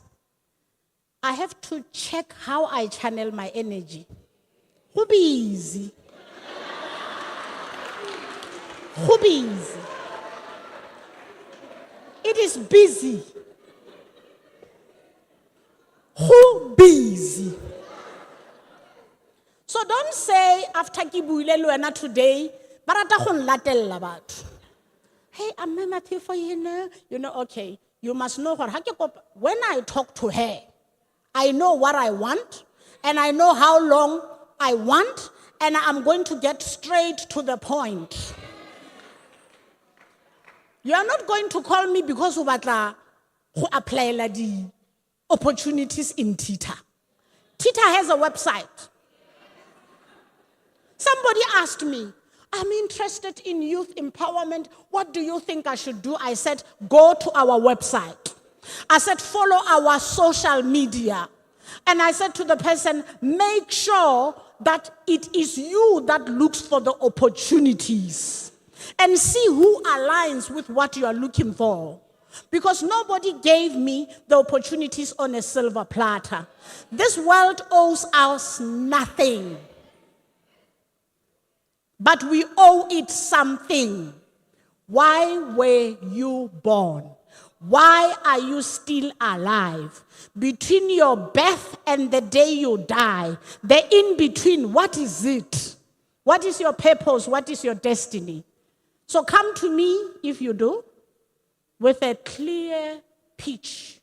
I have to check how I channel my energy. Who busy? Who busy? It is busy. Who busy? So don't say after Kibuile Luena today, barata khon latella batho. Hey, I'm happy for you, okay. You must know what. When I talk to her, I know what I want, and I know how long I want, and I'm going to get straight to the point. You are not going to call me because you batla go apply the opportunities in Tita. Tita has a website. Somebody asked me, I'm interested in youth empowerment. What do you think I should do? I said, go to our website. I said, follow our social media. And I said to the person, make sure that it is you that looks for the opportunities and see who aligns with what you are looking for. Because nobody gave me the opportunities on a silver platter. This world owes us nothing. But we owe it something. Why were you born? Why are you still alive? Between your birth and the day you die, the in-between, what is it? What is your purpose? What is your destiny? So come to me, if you do, with a clear pitch.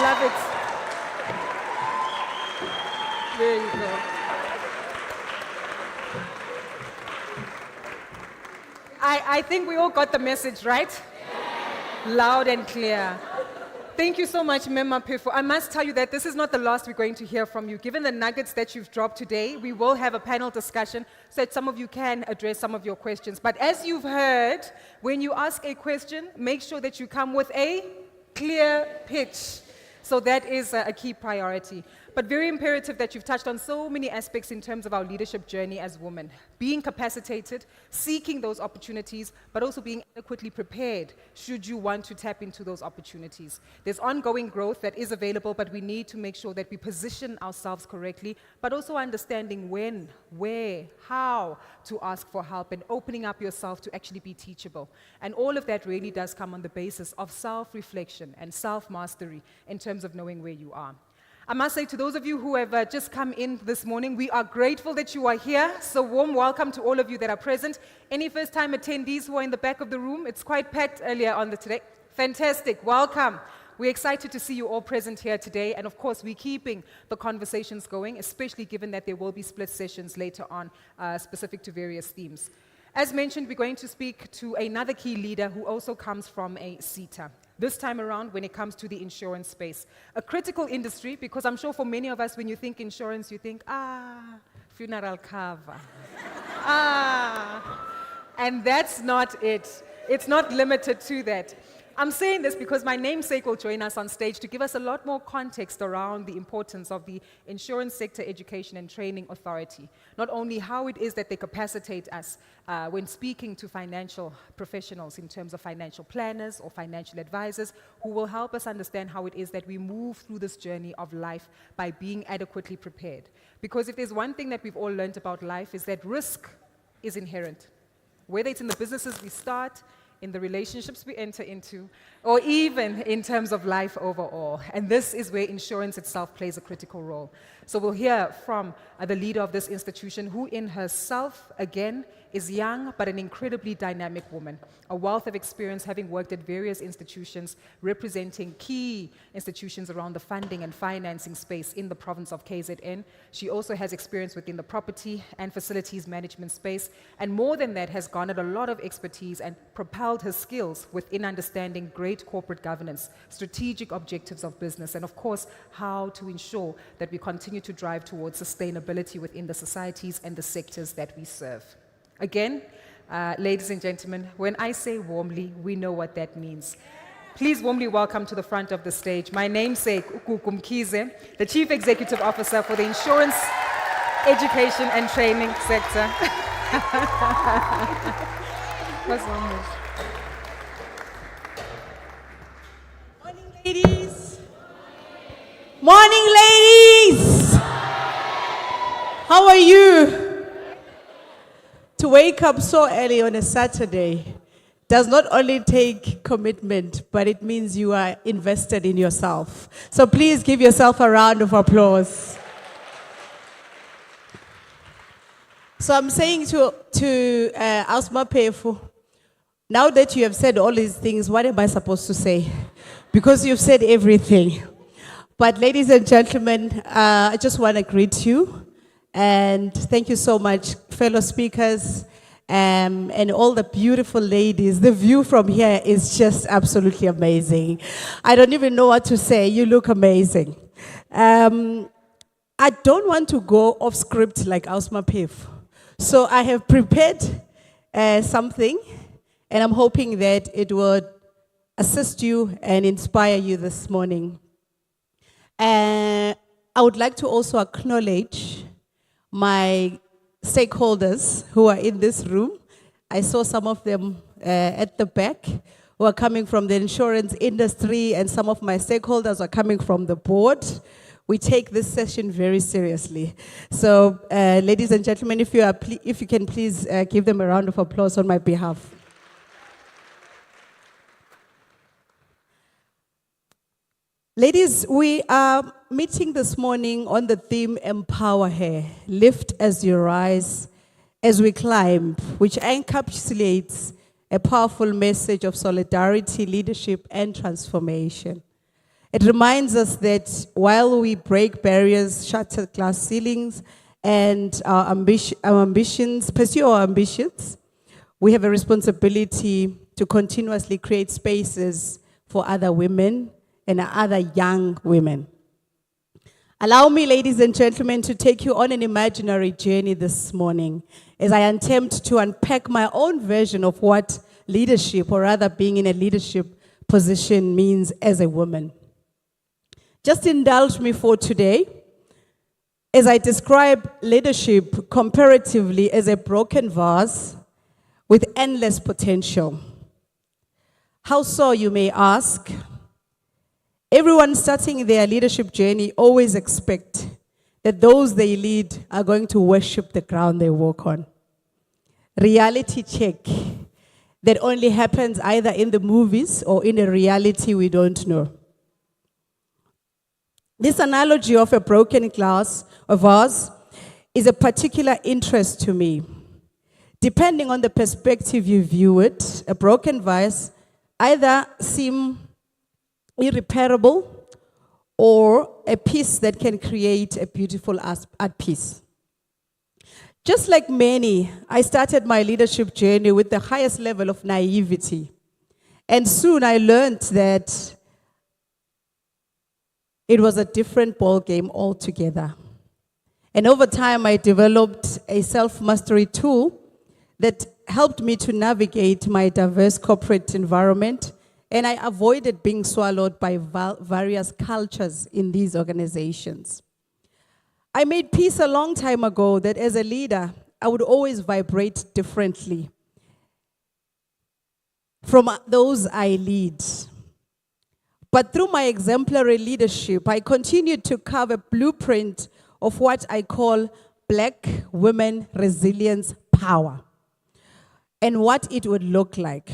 Love it. There you go. I think we all got the message, right? Loud and clear. Thank you so much, Mema Pifo. I must tell you that this is not the last we're going to hear from you. Given the nuggets that you've dropped today, we will have a panel discussion so that some of you can address some of your questions. But as you've heard, when you ask a question, make sure that you come with a clear pitch. So that is a key priority. But very imperative that you've touched on so many aspects in terms of our leadership journey as women. Being capacitated, seeking those opportunities, but also being adequately prepared should you want to tap into those opportunities. There's ongoing growth that is available, but we need to make sure that we position ourselves correctly, but also understanding when, where, how to ask for help and opening up yourself to actually be teachable. And all of that really does come on the basis of self-reflection and self-mastery in terms of knowing where you are. I must say to those of you who have just come in this morning, we are grateful that you are here. So warm welcome to all of you that are present. Any first-time attendees who are in the back of the room, it's quite packed earlier on today. Fantastic, welcome. We're excited to see you all present here today. And of course, we're keeping the conversations going, especially given that there will be split sessions later on specific to various themes. As mentioned, we're going to speak to another key leader who also comes from a SETA. This time around, when it comes to the insurance space, a critical industry, because I'm sure for many of us, when you think insurance, you think, funeral cover. And that's not it. It's not limited to that. I'm saying this because my namesake will join us on stage to give us a lot more context around the importance of the Insurance Sector Education and Training Authority. Not only how it is that they capacitate us when speaking to financial professionals in terms of financial planners or financial advisors who will help us understand how it is that we move through this journey of life by being adequately prepared. Because if there's one thing that we've all learned about life is that risk is inherent. Whether it's in the businesses we start, in the relationships we enter into, or even in terms of life overall. And this is where insurance itself plays a critical role. So we'll hear from the leader of this institution, who in herself, again, is young but an incredibly dynamic woman, a wealth of experience having worked at various institutions representing key institutions around the funding and financing space in the province of KZN. She also has experience within the property and facilities management space, and more than that, has garnered a lot of expertise and propelled her skills within understanding great corporate governance, strategic objectives of business, and of course, how to ensure that we continue to drive towards sustainability within the societies and the sectors that we serve. Again, ladies and gentlemen, when I say warmly, we know what that means. Please warmly welcome to the front of the stage my namesake, Ukuku Mkhize, the Chief Executive Officer for the Insurance, Education and Training sector. Morning, ladies. Morning, ladies. How are you? To wake up so early on a Saturday does not only take commitment, but it means you are invested in yourself. So please give yourself a round of applause. So I'm saying to Asma Pefu, now that you have said all these things, what am I supposed to say? Because you've said everything. But ladies and gentlemen, I just want to greet you. And thank you so much, fellow speakers, and all the beautiful ladies. The view from here is just absolutely amazing. I don't even know what to say. You look amazing. I don't want to go off script like Ausma Pef. So I have prepared something, and I'm hoping that it would assist you and inspire you this morning. I would like to also acknowledge my stakeholders who are in this room. I saw some of them at the back who are coming from the insurance industry, and some of my stakeholders are coming from the board. We take this session very seriously. So, ladies and gentlemen, if you can please give them a round of applause on my behalf. Ladies, we are meeting this morning on the theme Empower Her, Lift as You Rise, as We Climb, which encapsulates a powerful message of solidarity, leadership, and transformation. It reminds us that while we break barriers, shatter glass ceilings, and pursue our ambitions, we have a responsibility to continuously create spaces for other women and other young women. Allow me, ladies and gentlemen, to take you on an imaginary journey this morning as I attempt to unpack my own version of what leadership, or rather being in a leadership position, means as a woman. Just indulge me for today as I describe leadership comparatively as a broken vase with endless potential. How so, you may ask? Everyone starting their leadership journey always expect that those they lead are going to worship the ground they walk on. Reality check. That only happens either in the movies or in a reality we don't know. This analogy of a broken glass or vase is a particular interest to me. Depending on the perspective you view it, a broken vase either seems irreparable or a piece that can create a beautiful art piece. Just like many, I started my leadership journey with the highest level of naivety. And soon I learned that it was a different ball game altogether. And over time, I developed a self-mastery tool that helped me to navigate my diverse corporate environment, and I avoided being swallowed by various cultures in these organizations. I made peace a long time ago that as a leader, I would always vibrate differently from those I lead. But through my exemplary leadership, I continued to carve a blueprint of what I call Black women resilience power and what it would look like.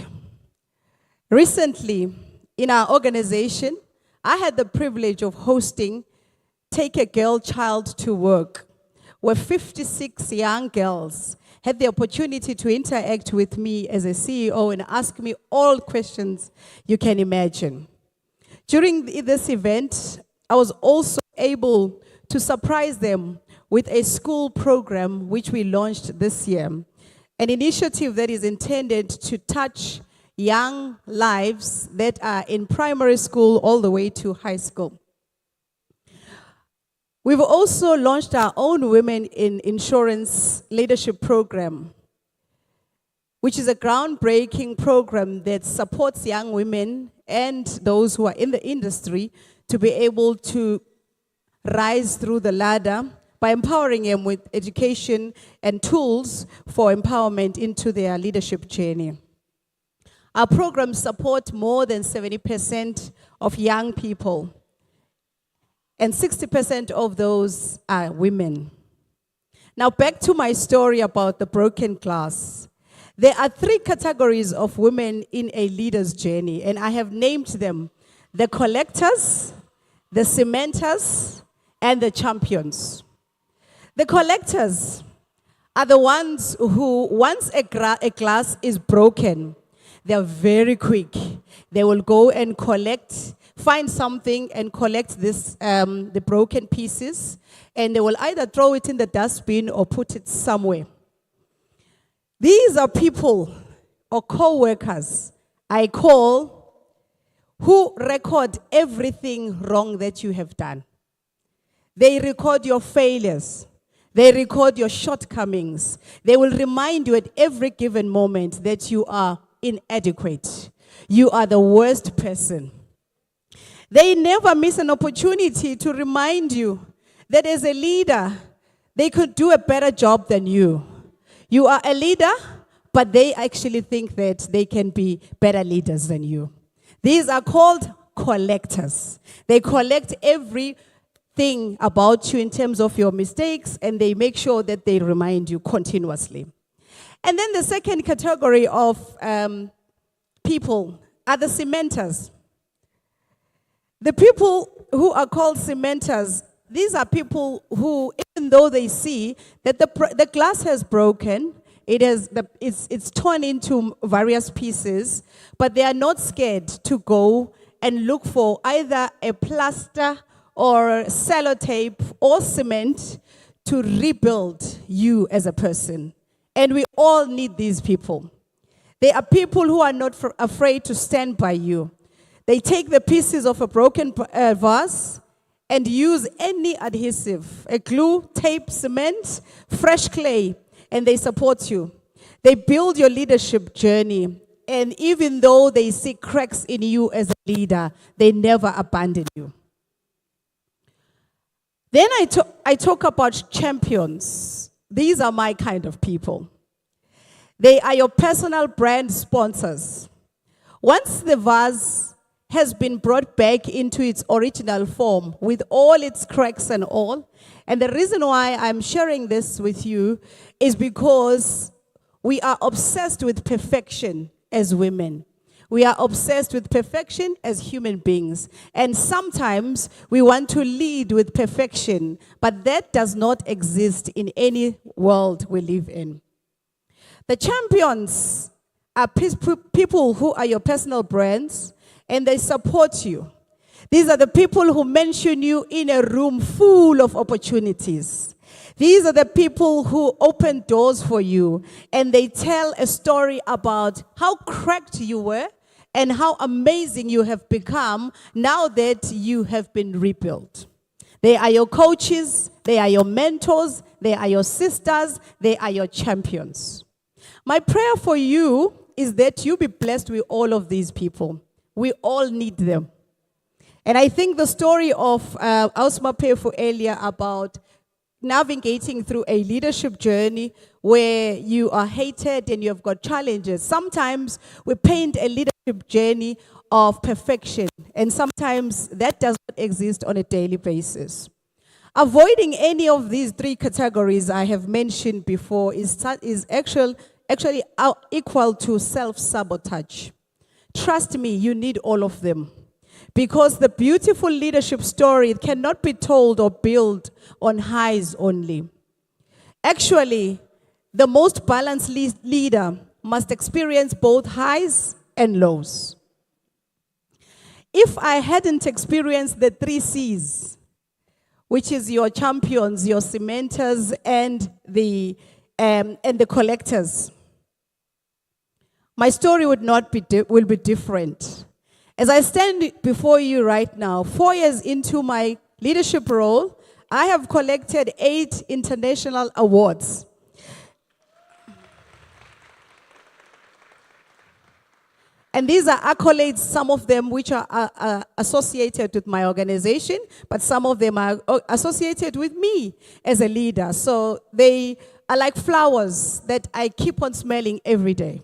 Recently, in our organization, I had the privilege of hosting Take a Girl Child to Work, where 56 young girls had the opportunity to interact with me as a CEO and ask me all questions you can imagine. During this event, I was also able to surprise them with a school program which we launched this year, an initiative that is intended to touch young lives that are in primary school all the way to high school. We've also launched our own Women in Insurance Leadership Program, which is a groundbreaking program that supports young women and those who are in the industry to be able to rise through the ladder by empowering them with education and tools for empowerment into their leadership journey. Our programs support more than 70% of young people, and 60% of those are women. Now back to my story about the broken glass. There are 3 categories of women in a leader's journey, and I have named them the collectors, the cementers, and the champions. The collectors are the ones who, once a glass is broken, they are very quick. They will go and find something and collect the broken pieces, and they will either throw it in the dustbin or put it somewhere. These are people or co-workers I call who record everything wrong that you have done. They record your failures. They record your shortcomings. They will remind you at every given moment that you are inadequate. You are the worst person. They never miss an opportunity to remind you that as a leader, they could do a better job than you. You are a leader, but they actually think that they can be better leaders than you. These are called collectors. They collect everything about you in terms of your mistakes, and they make sure that they remind you continuously. And then the second category of people are the cementers. The people who are called cementers, these are people who, even though they see that the glass has broken, it's torn into various pieces, but they are not scared to go and look for either a plaster or sellotape or cement to rebuild you as a person. And we all need these people. They are people who are not afraid to stand by you. They take the pieces of a broken vase and use any adhesive, a glue, tape, cement, fresh clay, and they support you. They build your leadership journey, and even though they see cracks in you as a leader, they never abandon you. Then I talk about champions. These are my kind of people. They are your personal brand sponsors. Once the vase has been brought back into its original form with all its cracks and all, and the reason why I'm sharing this with you is because we are obsessed with perfection as women. We are obsessed with perfection as human beings. And sometimes we want to lead with perfection, but that does not exist in any world we live in. The champions are people who are your personal brands, and they support you. These are the people who mention you in a room full of opportunities. These are the people who open doors for you, and they tell a story about how cracked you were and how amazing you have become now that you have been rebuilt. They are your coaches, they are your mentors, they are your sisters, they are your champions. My prayer for you is that you be blessed with all of these people. We all need them. And I think the story of Ausma Pefu earlier about navigating through a leadership journey where you are hated and you have got challenges. Sometimes we paint a leadership journey of perfection, and sometimes that does not exist on a daily basis. Avoiding any of these 3 categories I have mentioned before is actually equal to self-sabotage. trust me, you need all of them. Because the beautiful leadership story cannot be told or built on highs only. Actually, the most balanced leader must experience both highs and lows. If I hadn't experienced the 3 C's, which is your champions, your cementers, and the collectors, my story will be different. As I stand before you right now, 4 years into my leadership role, I have collected 8 international awards. And these are accolades, some of them which are associated with my organization, but some of them are associated with me as a leader. So they are like flowers that I keep on smelling every day.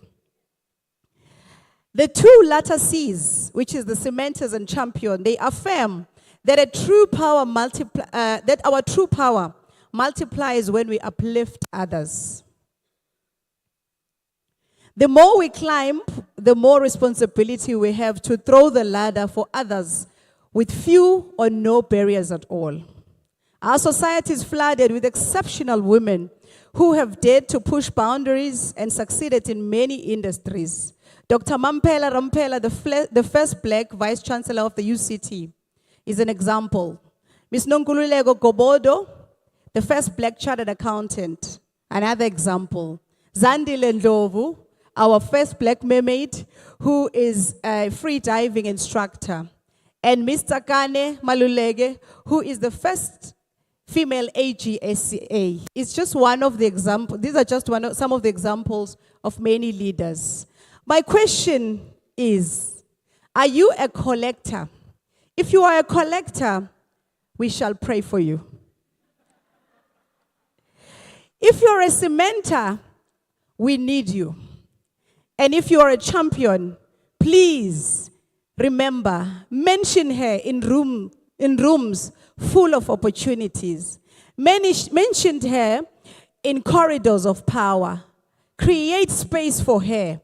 The 2 latter C's, which is the cementers and champion, they affirm that our true power multiplies when we uplift others. The more we climb, the more responsibility we have to throw the ladder for others with few or no barriers at all. Our society is flooded with exceptional women who have dared to push boundaries and succeeded in many industries. Dr. Mampela Rampela, the first Black Vice Chancellor of the UCT, is an example. Ms. Nonkululeko Gobodo, the first Black Chartered Accountant, another example. Zandile Ndlovu, our first Black mermaid, who is a free diving instructor. And Mr. Kane Malulege, who is the first female AGSCA. It's just one of the examples. These are just some of the examples of many leaders. My question is, are you a collector? If you are a collector, we shall pray for you. If you're a cementer, we need you. And if you are a champion, please remember, mention her in rooms full of opportunities. Mention her in corridors of power. Create space for her.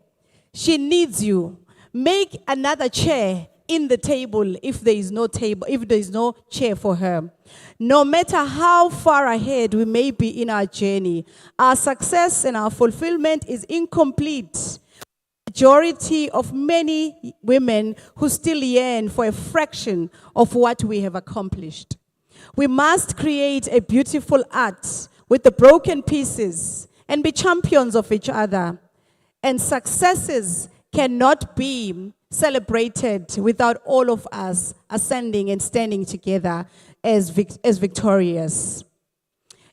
She needs you. Make another chair in the table if there is no table, if there is no chair for her. No matter how far ahead we may be in our journey, our success and our fulfillment is incomplete. Majority of many women who still yearn for a fraction of what we have accomplished. We must create a beautiful art with the broken pieces and be champions of each other. And successes cannot be celebrated without all of us ascending and standing together as victorious.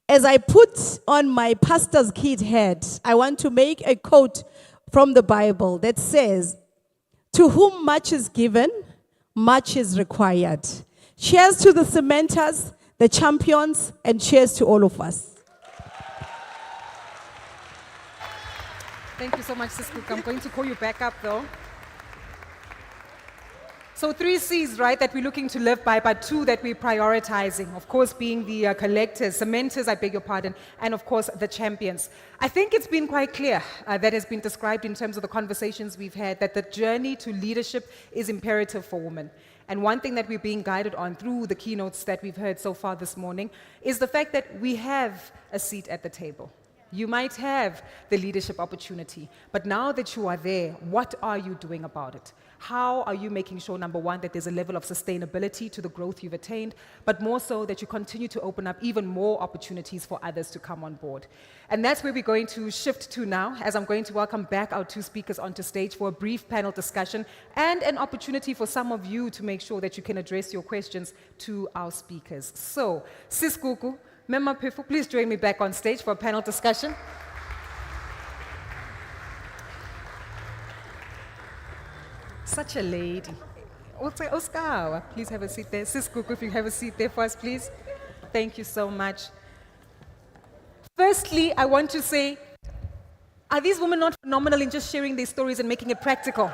As I put on my pastor's kid hat, I want to make a quote from the Bible that says, "To whom much is given, much is required." Cheers to the cementers, the champions, and cheers to all of us. Thank you so much, Sis Cook. I'm going to call you back up, though. So 3 C's, right, that we're looking to live by, but 2 that we're prioritizing. Of course, being the collectors, cementers, I beg your pardon, and of course, the champions. I think it's been quite clear that has been described in terms of the conversations we've had, that the journey to leadership is imperative for women. And one thing that we're being guided on through the keynotes that we've heard so far this morning is the fact that we have a seat at the table. You might have the leadership opportunity, but now that you are there, what are you doing about it? How are you making sure, number one, that there's a level of sustainability to the growth you've attained, but more so that you continue to open up even more opportunities for others to come on board? And that's where we're going to shift to now, as I'm going to welcome back our 2 speakers onto stage for a brief panel discussion and an opportunity for some of you to make sure that you can address your questions to our speakers. So, Sis Kuku, Mema Pifu, please join me back on stage for a panel discussion. Such a lady. Oscar, please have a seat there. Sis Kuku, if you have a seat there for us, please. Thank you so much. Firstly, I want to say, are these women not phenomenal in just sharing their stories and making it practical?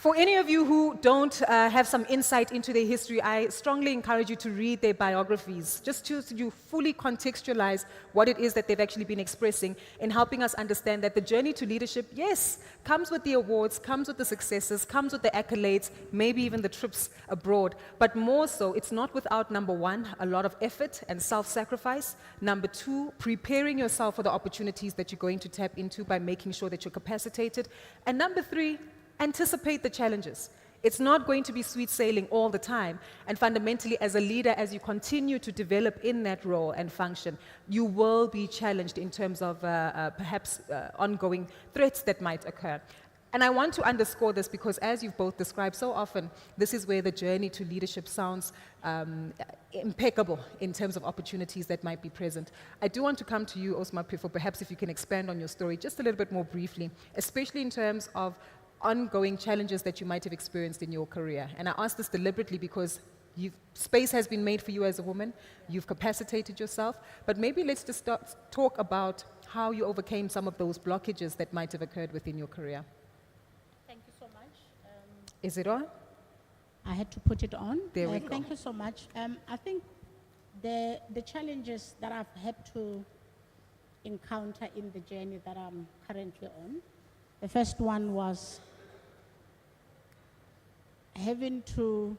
For any of you who don't have some insight into their history, I strongly encourage you to read their biographies, just to you fully contextualize what it is that they've actually been expressing in helping us understand that the journey to leadership, yes, comes with the awards, comes with the successes, comes with the accolades, maybe even the trips abroad. But more so, it's not without, number one, a lot of effort and self-sacrifice. Number two, preparing yourself for the opportunities that you're going to tap into by making sure that you're capacitated. And number three, anticipate the challenges. It's not going to be sweet sailing all the time. And fundamentally, as a leader, as you continue to develop in that role and function, you will be challenged in terms of perhaps ongoing threats that might occur. And I want to underscore this because, as you've both described so often, this is where the journey to leadership sounds impeccable in terms of opportunities that might be present. I do want to come to you, Osma Pifo, perhaps if you can expand on your story just a little bit more briefly, especially in terms of ongoing challenges that you might have experienced in your career. And I ask this deliberately because space has been made for you as a woman, you've capacitated yourself, but maybe let's just talk about how you overcame some of those blockages that might have occurred within your career. Thank you so much. Is it on? I had to put it on. There we go. Thank you so much. I think the challenges that I've had to encounter in the journey that I'm currently on, the first one was having to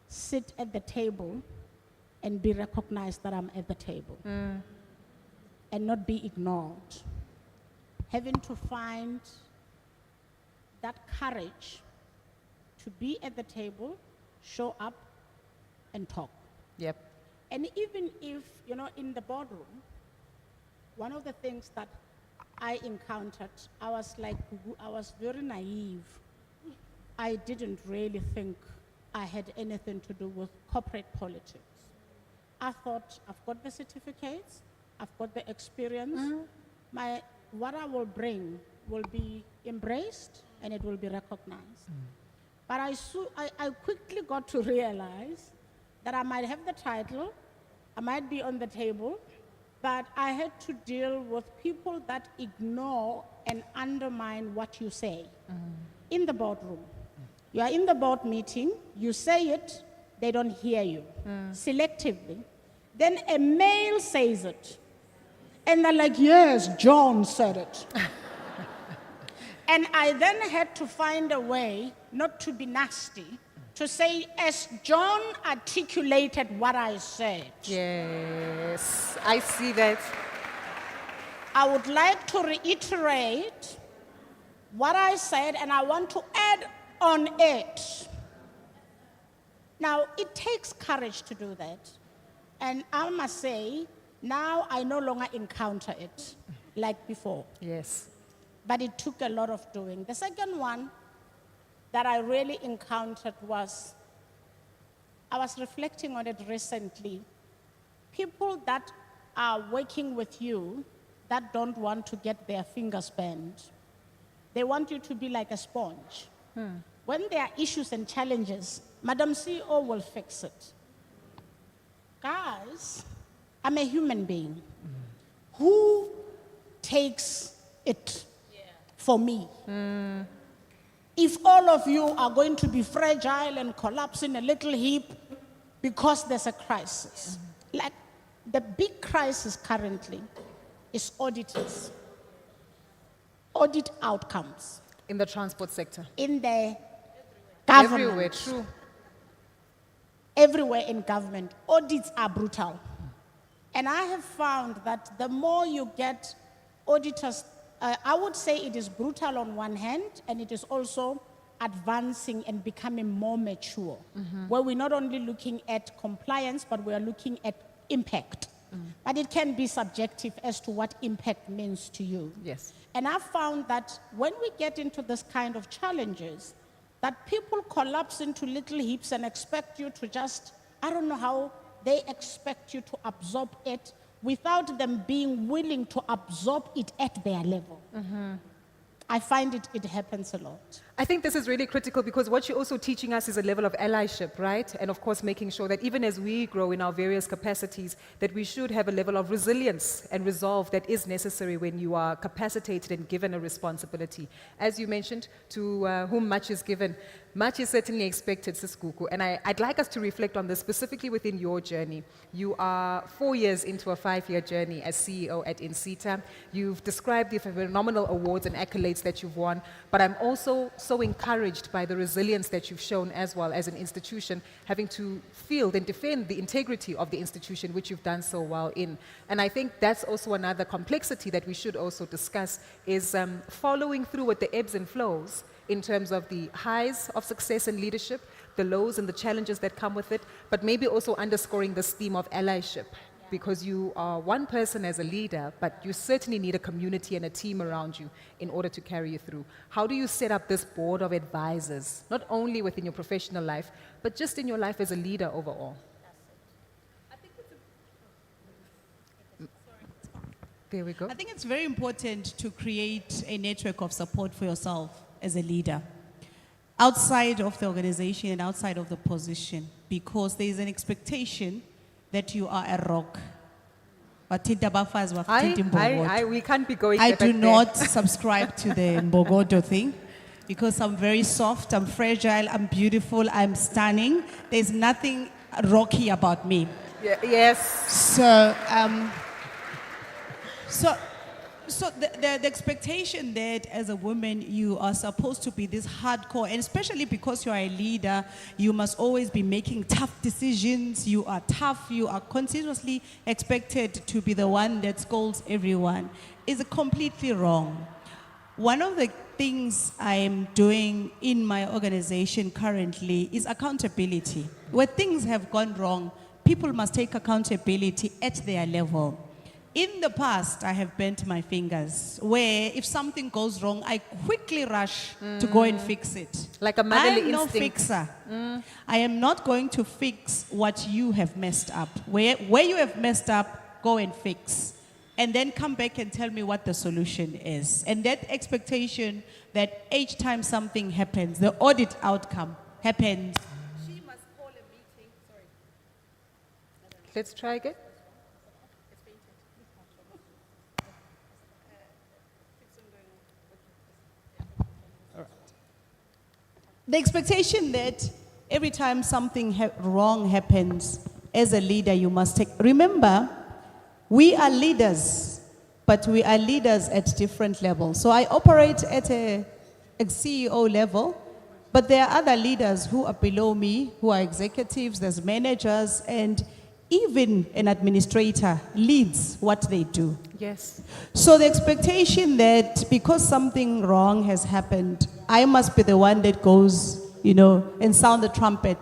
sit at the table and be recognized that I'm at the table and not be ignored. Having to find that courage to be at the table, show up and talk. Yep. And even if, in the boardroom, one of the things that I encountered, I was very naive. I didn't really think I had anything to do with corporate politics. I thought, I've got the certificates, I've got the experience, what I will bring will be embraced and it will be recognized. But I quickly got to realize that I might have the title, I might be on the table, but I had to deal with people that ignore and undermine what you say in the boardroom. You are in the board meeting, you say it, they don't hear you selectively. Then a male says it. And they're like, yes, John said it. And I then had to find a way not to be nasty, to say, as John articulated what I said. Yes, I see that. I would like to reiterate what I said, and I want to add on it. Now, it takes courage to do that. And I must say, now I no longer encounter it like before. Yes. But it took a lot of doing. The second one that I really encountered was, I was reflecting on it recently. People that are working with you that don't want to get their fingers burned. They want you to be like a sponge. When there are issues and challenges, Madam CEO will fix it. Guys, I'm a human being. Who takes it for me? If all of you are going to be fragile and collapse in a little heap because there's a crisis, like the big crisis currently is auditors, audit outcomes. In the transport sector. In the government. Everywhere, true. Everywhere in government, audits are brutal. And I have found that the more you get auditors, I would say it is brutal on one hand, and it is also advancing and becoming more mature, where we're not only looking at compliance, but we're looking at impact. But it can be subjective as to what impact means to you. Yes. And I've found that when we get into this kind of challenges, that people collapse into little heaps and expect you to just, I don't know how they expect you to absorb it without them being willing to absorb it at their level. I find it happens a lot. I think this is really critical because what you're also teaching us is a level of allyship, right? And of course, making sure that even as we grow in our various capacities, that we should have a level of resilience and resolve that is necessary when you are capacitated and given a responsibility. As you mentioned, to whom much is given, much is certainly expected, Sis Gugu. And I'd like us to reflect on this specifically within your journey. You are 4 years into a 5-year journey as CEO at Insita. You've described the phenomenal awards and accolades that you've won, but I'm also so encouraged by the resilience that you've shown as well as an institution, having to field and defend the integrity of the institution, which you've done so well in. And I think that's also another complexity that we should also discuss is following through with the ebbs and flows in terms of the highs of success and leadership, the lows and the challenges that come with it, but maybe also underscoring this theme of allyship, because you are one person as a leader, but you certainly need a community and a team around you in order to carry you through. How do you set up this board of advisors, not only within your professional life, but just in your life as a leader overall? There we go. I think it's very important to create a network of support for yourself as a leader, outside of the organization and outside of the position, because there is an expectation that you are a rock. We can't be going I there do back not there. subscribe to the Mbogodo thing, because I'm very soft, I'm fragile, I'm beautiful, I'm stunning. There's nothing rocky about me. Yes. So the expectation that as a woman you are supposed to be this hardcore, and especially because you are a leader, you must always be making tough decisions, you are tough, you are continuously expected to be the one that scolds everyone, is completely wrong. One of the things I am doing in my organization currently is accountability. Where things have gone wrong, people must take accountability at their level. In the past, I have bent my fingers, where if something goes wrong, I quickly rush to go and fix it. Like a motherly I'm no instinct. fixer. I am not going to fix what you have messed up. Where you have messed up, go and fix. And then come back and tell me what the solution is. And that expectation that each time something happens, the audit outcome happens. She must call a meeting. Sorry. Let's try again. The expectation that every time something wrong happens, as a leader, you must take. Remember, we are leaders, but we are leaders at different levels. So I operate at a CEO level, but there are other leaders who are below me, who are executives, there's managers, and even an administrator leads what they do. Yes. So the expectation that because something wrong has happened, I must be the one that goes, and sound the trumpet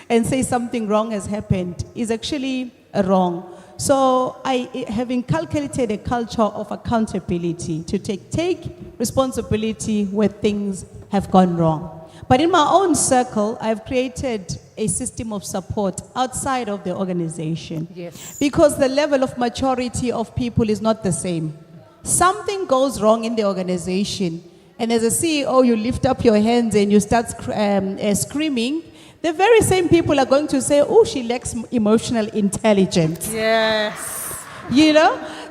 and say something wrong has happened is actually wrong. So I have inculcated a culture of accountability to take responsibility where things have gone wrong. But in my own circle, I've created a system of support outside of the organization. Yes. Because the level of maturity of people is not the same. Something goes wrong in the organization, and as a CEO, you lift up your hands and you start screaming. The very same people are going to say, oh, she lacks emotional intelligence. Yes.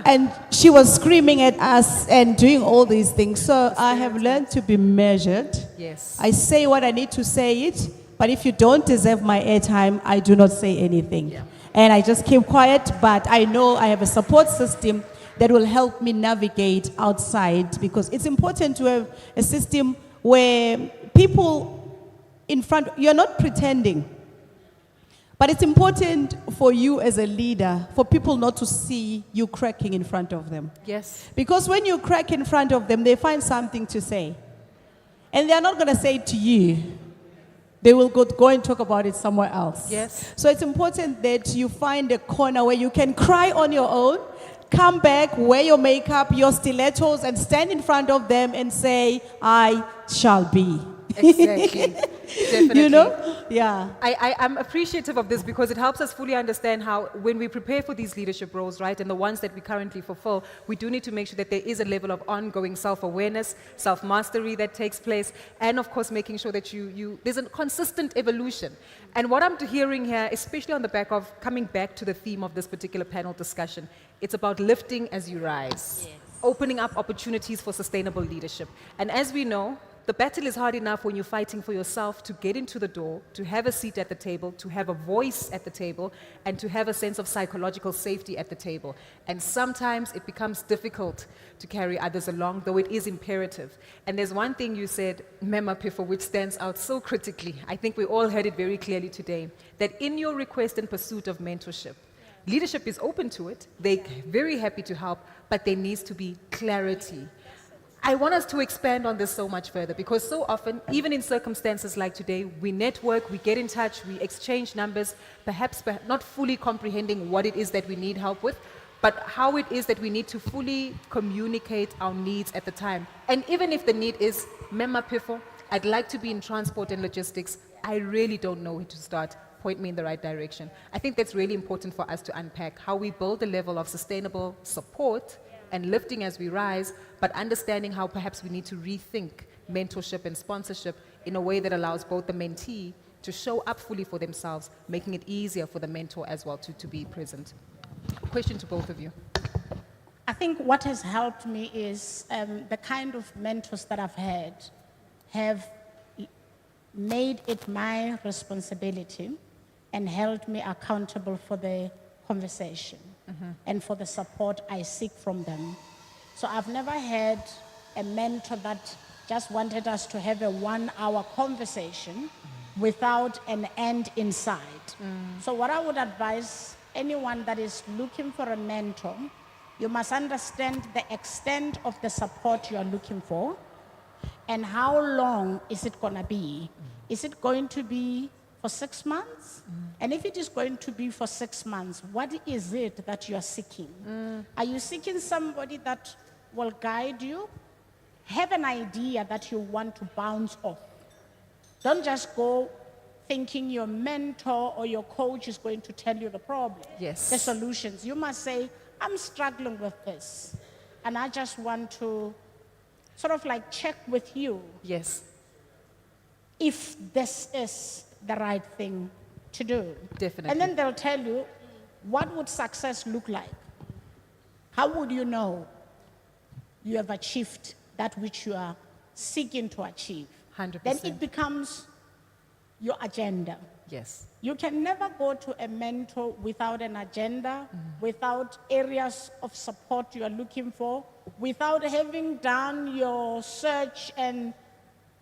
And she was screaming at us and doing all these things. So I have learned to be measured. Yes. I say what I need to say it, but if you don't deserve my airtime, I do not say anything. Yeah. And I just keep quiet, but I know I have a support system that will help me navigate outside, because it's important to have a system where people in front, you're not pretending. But it's important for you as a leader, for people not to see you cracking in front of them. Yes. Because when you crack in front of them, they find something to say. And they're not going to say it to you. They will go and talk about it somewhere else. Yes. So it's important that you find a corner where you can cry on your own, come back, wear your makeup, your stilettos, and stand in front of them and say, I shall be. Exactly. Definitely. You know? Yeah. I'm appreciative of this because it helps us fully understand how, when we prepare for these leadership roles, right, and the ones that we currently fulfill, we do need to make sure that there is a level of ongoing self-awareness, self-mastery that takes place, and of course making sure that there's a consistent evolution. And what I'm hearing here, especially on the back of coming back to the theme of this particular panel discussion, it's about lifting as you rise. Yes. Opening up opportunities for sustainable leadership. And as we know, the battle is hard enough when you're fighting for yourself to get into the door, to have a seat at the table, to have a voice at the table, and to have a sense of psychological safety at the table. And sometimes it becomes difficult to carry others along, though it is imperative. And there's one thing you said, Mema Pifo, which stands out so critically. I think we all heard it very clearly today, that in your request and pursuit of mentorship, leadership is open to it. They're very happy to help, but there needs to be clarity. I want us to expand on this so much further because so often, even in circumstances like today, we network, we get in touch, we exchange numbers, perhaps not fully comprehending what it is that we need help with, but how it is that we need to fully communicate our needs at the time. And even if the need is, Mema Pifo, I'd like to be in transport and logistics, I really don't know where to start. Point me in the right direction. I think that's really important for us to unpack how we build a level of sustainable support and lifting as we rise, but understanding how perhaps we need to rethink mentorship and sponsorship in a way that allows both the mentee to show up fully for themselves, making it easier for the mentor as well to be present. Question to both of you. I think what has helped me is the kind of mentors that I've had have made it my responsibility and held me accountable for the conversation and for the support I seek from them. So I've never had a mentor that just wanted us to have a 1-hour conversation without an end in sight. So what I would advise anyone that is looking for a mentor, you must understand the extent of the support you are looking for and how long is it going to be. Is it going to be for 6 months? And if it is going to be for 6 months, what is it that you are seeking? Are you seeking somebody that will guide you? Have an idea that you want to bounce off. Don't just go thinking your mentor or your coach is going to tell you the problem, the solutions. You must say, I'm struggling with this, and I just want to sort of like check with you. Yes. If this is the right thing to do. Definitely. And then they'll tell you, what would success look like? How would you know you have achieved that which you are seeking to achieve? 100%. Then it becomes your agenda. Yes. You can never go to a mentor without an agenda, without areas of support you are looking for, without having done your search and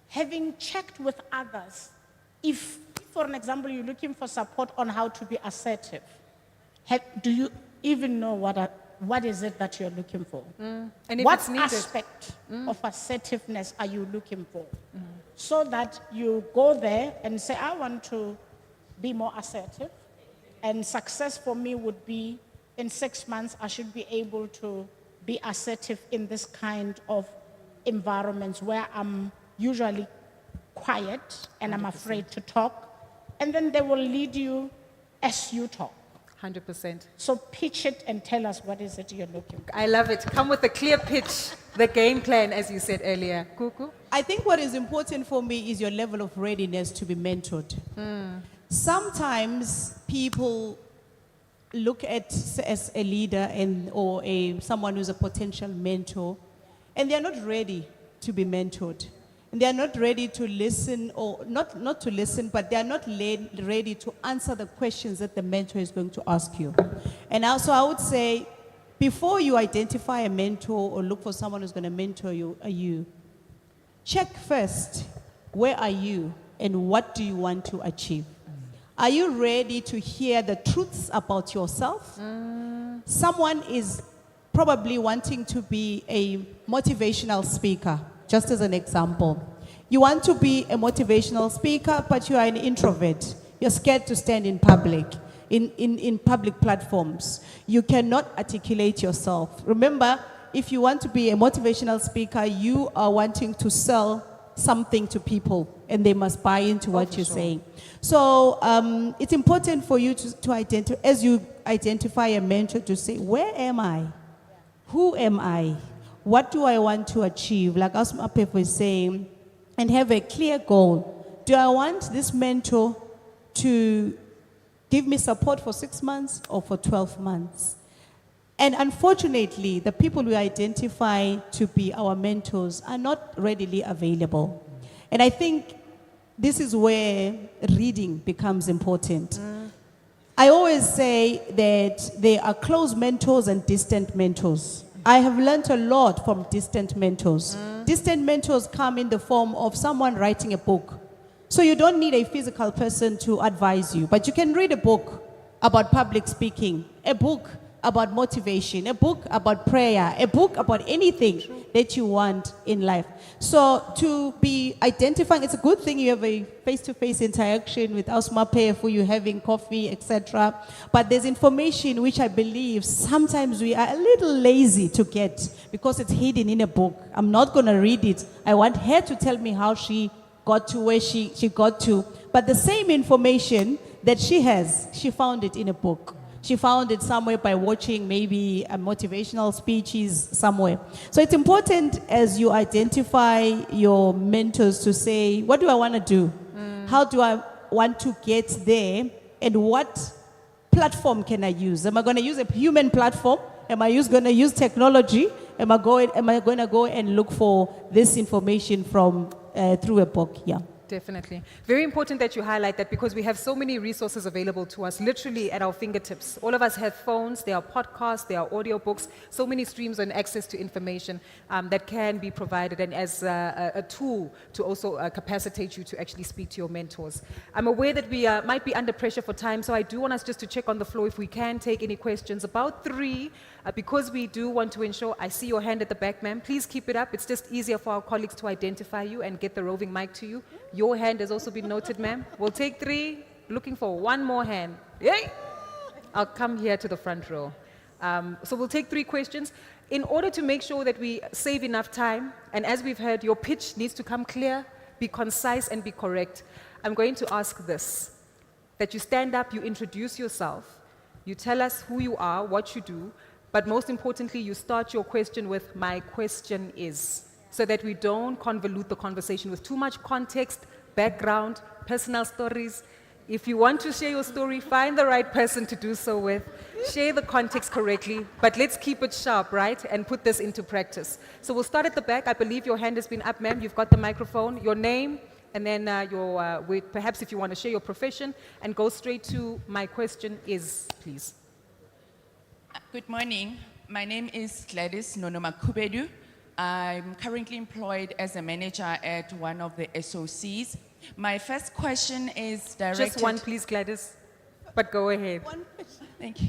having checked with others. If, for an example, you're looking for support on how to be assertive, do you even know what is it that you're looking for? And if what it's needed. aspect of assertiveness are you looking for? So that you go there and say, I want to be more assertive, and success for me would be in 6 months, I should be able to be assertive in this kind of environments where I'm usually quiet and I'm afraid to talk. And then they will lead you as you talk. 100%. So pitch it and tell us what is it you're looking for. I love it. Come with a clear pitch, the game plan, as you said earlier. Kuku? I think what is important for me is your level of readiness to be mentored. Sometimes people look at as a leader or someone who's a potential mentor, and they're not ready to be mentored. And they're not ready to listen, or not to listen, but they're not ready to answer the questions that the mentor is going to ask you. And also I would say, before you identify a mentor or look for someone who's going to mentor you, check first, where are you and what do you want to achieve? Are you ready to hear the truths about yourself? Someone is probably wanting to be a motivational speaker. Just as an example, you want to be a motivational speaker, but you are an introvert. You're scared to stand in public, in public platforms. You cannot articulate yourself. Remember, if you want to be a motivational speaker, you are wanting to sell something to people and they must buy into what you're saying. So it's important for you to identify, as you identify a mentor, to say, where am I? Who am I? What do I want to achieve? Like Asma Pef was saying, and have a clear goal. Do I want this mentor to give me support for 6 months or for 12 months? And unfortunately, the people we identify to be our mentors are not readily available. And I think this is where reading becomes important. I always say that there are close mentors and distant mentors. I have learned a lot from distant mentors. Distant mentors come in the form of someone writing a book. So you don't need a physical person to advise you, but you can read a book about public speaking, a book about motivation, a book about prayer, a book about anything that you want in life. So to be identifying, it's a good thing you have a face-to-face interaction with Asma Pefu, you're having coffee, etc. But there's information which I believe sometimes we are a little lazy to get because it's hidden in a book. I'm not going to read it. I want her to tell me how she got to where she got to. But the same information that she has, she found it in a book. She found it somewhere by watching maybe a motivational speeches somewhere. So it's important as you identify your mentors to say, what do I want to do? How do I want to get there? And what platform can I use? Am I going to use a human platform? Am I going to use technology? Am I going to go and look for this information from through a book? Yeah. Definitely. Very important that you highlight that because we have so many resources available to us, literally at our fingertips. All of us have phones, there are podcasts, there are audiobooks, so many streams and access to information that can be provided and as a tool to also capacitate you to actually speak to your mentors. I'm aware that we might be under pressure for time, so I do want us just to check on the floor if we can take any questions. About 3, because we do want to ensure, I see your hand at the back, ma'am. Please keep it up. It's just easier for our colleagues to identify you and get the roving mic to you. Your hand has also been noted, ma'am. We'll take 3. Looking for one more hand. Yay! I'll come here to the front row. So we'll take 3 questions. In order to make sure that we save enough time, and as we've heard, your pitch needs to come clear, be concise, and be correct. I'm going to ask this, that you stand up, you introduce yourself, you tell us who you are, what you do, but most importantly, you start your question with, my question is, so that we don't convolute the conversation with too much context, background, personal stories. If you want to share your story, find the right person to do so with. Share the context correctly, but let's keep it sharp, right? And put this into practice. So we'll start at the back. I believe your hand has been up, ma'am. You've got the microphone, your name, and then perhaps if you want to share your profession, and go straight to my question is, please. Good morning. My name is Gladys Nonomakubedu. I'm currently employed as a manager at one of the SOCs. My first question is directed... Just one, please, Gladys, but go ahead. Thank you.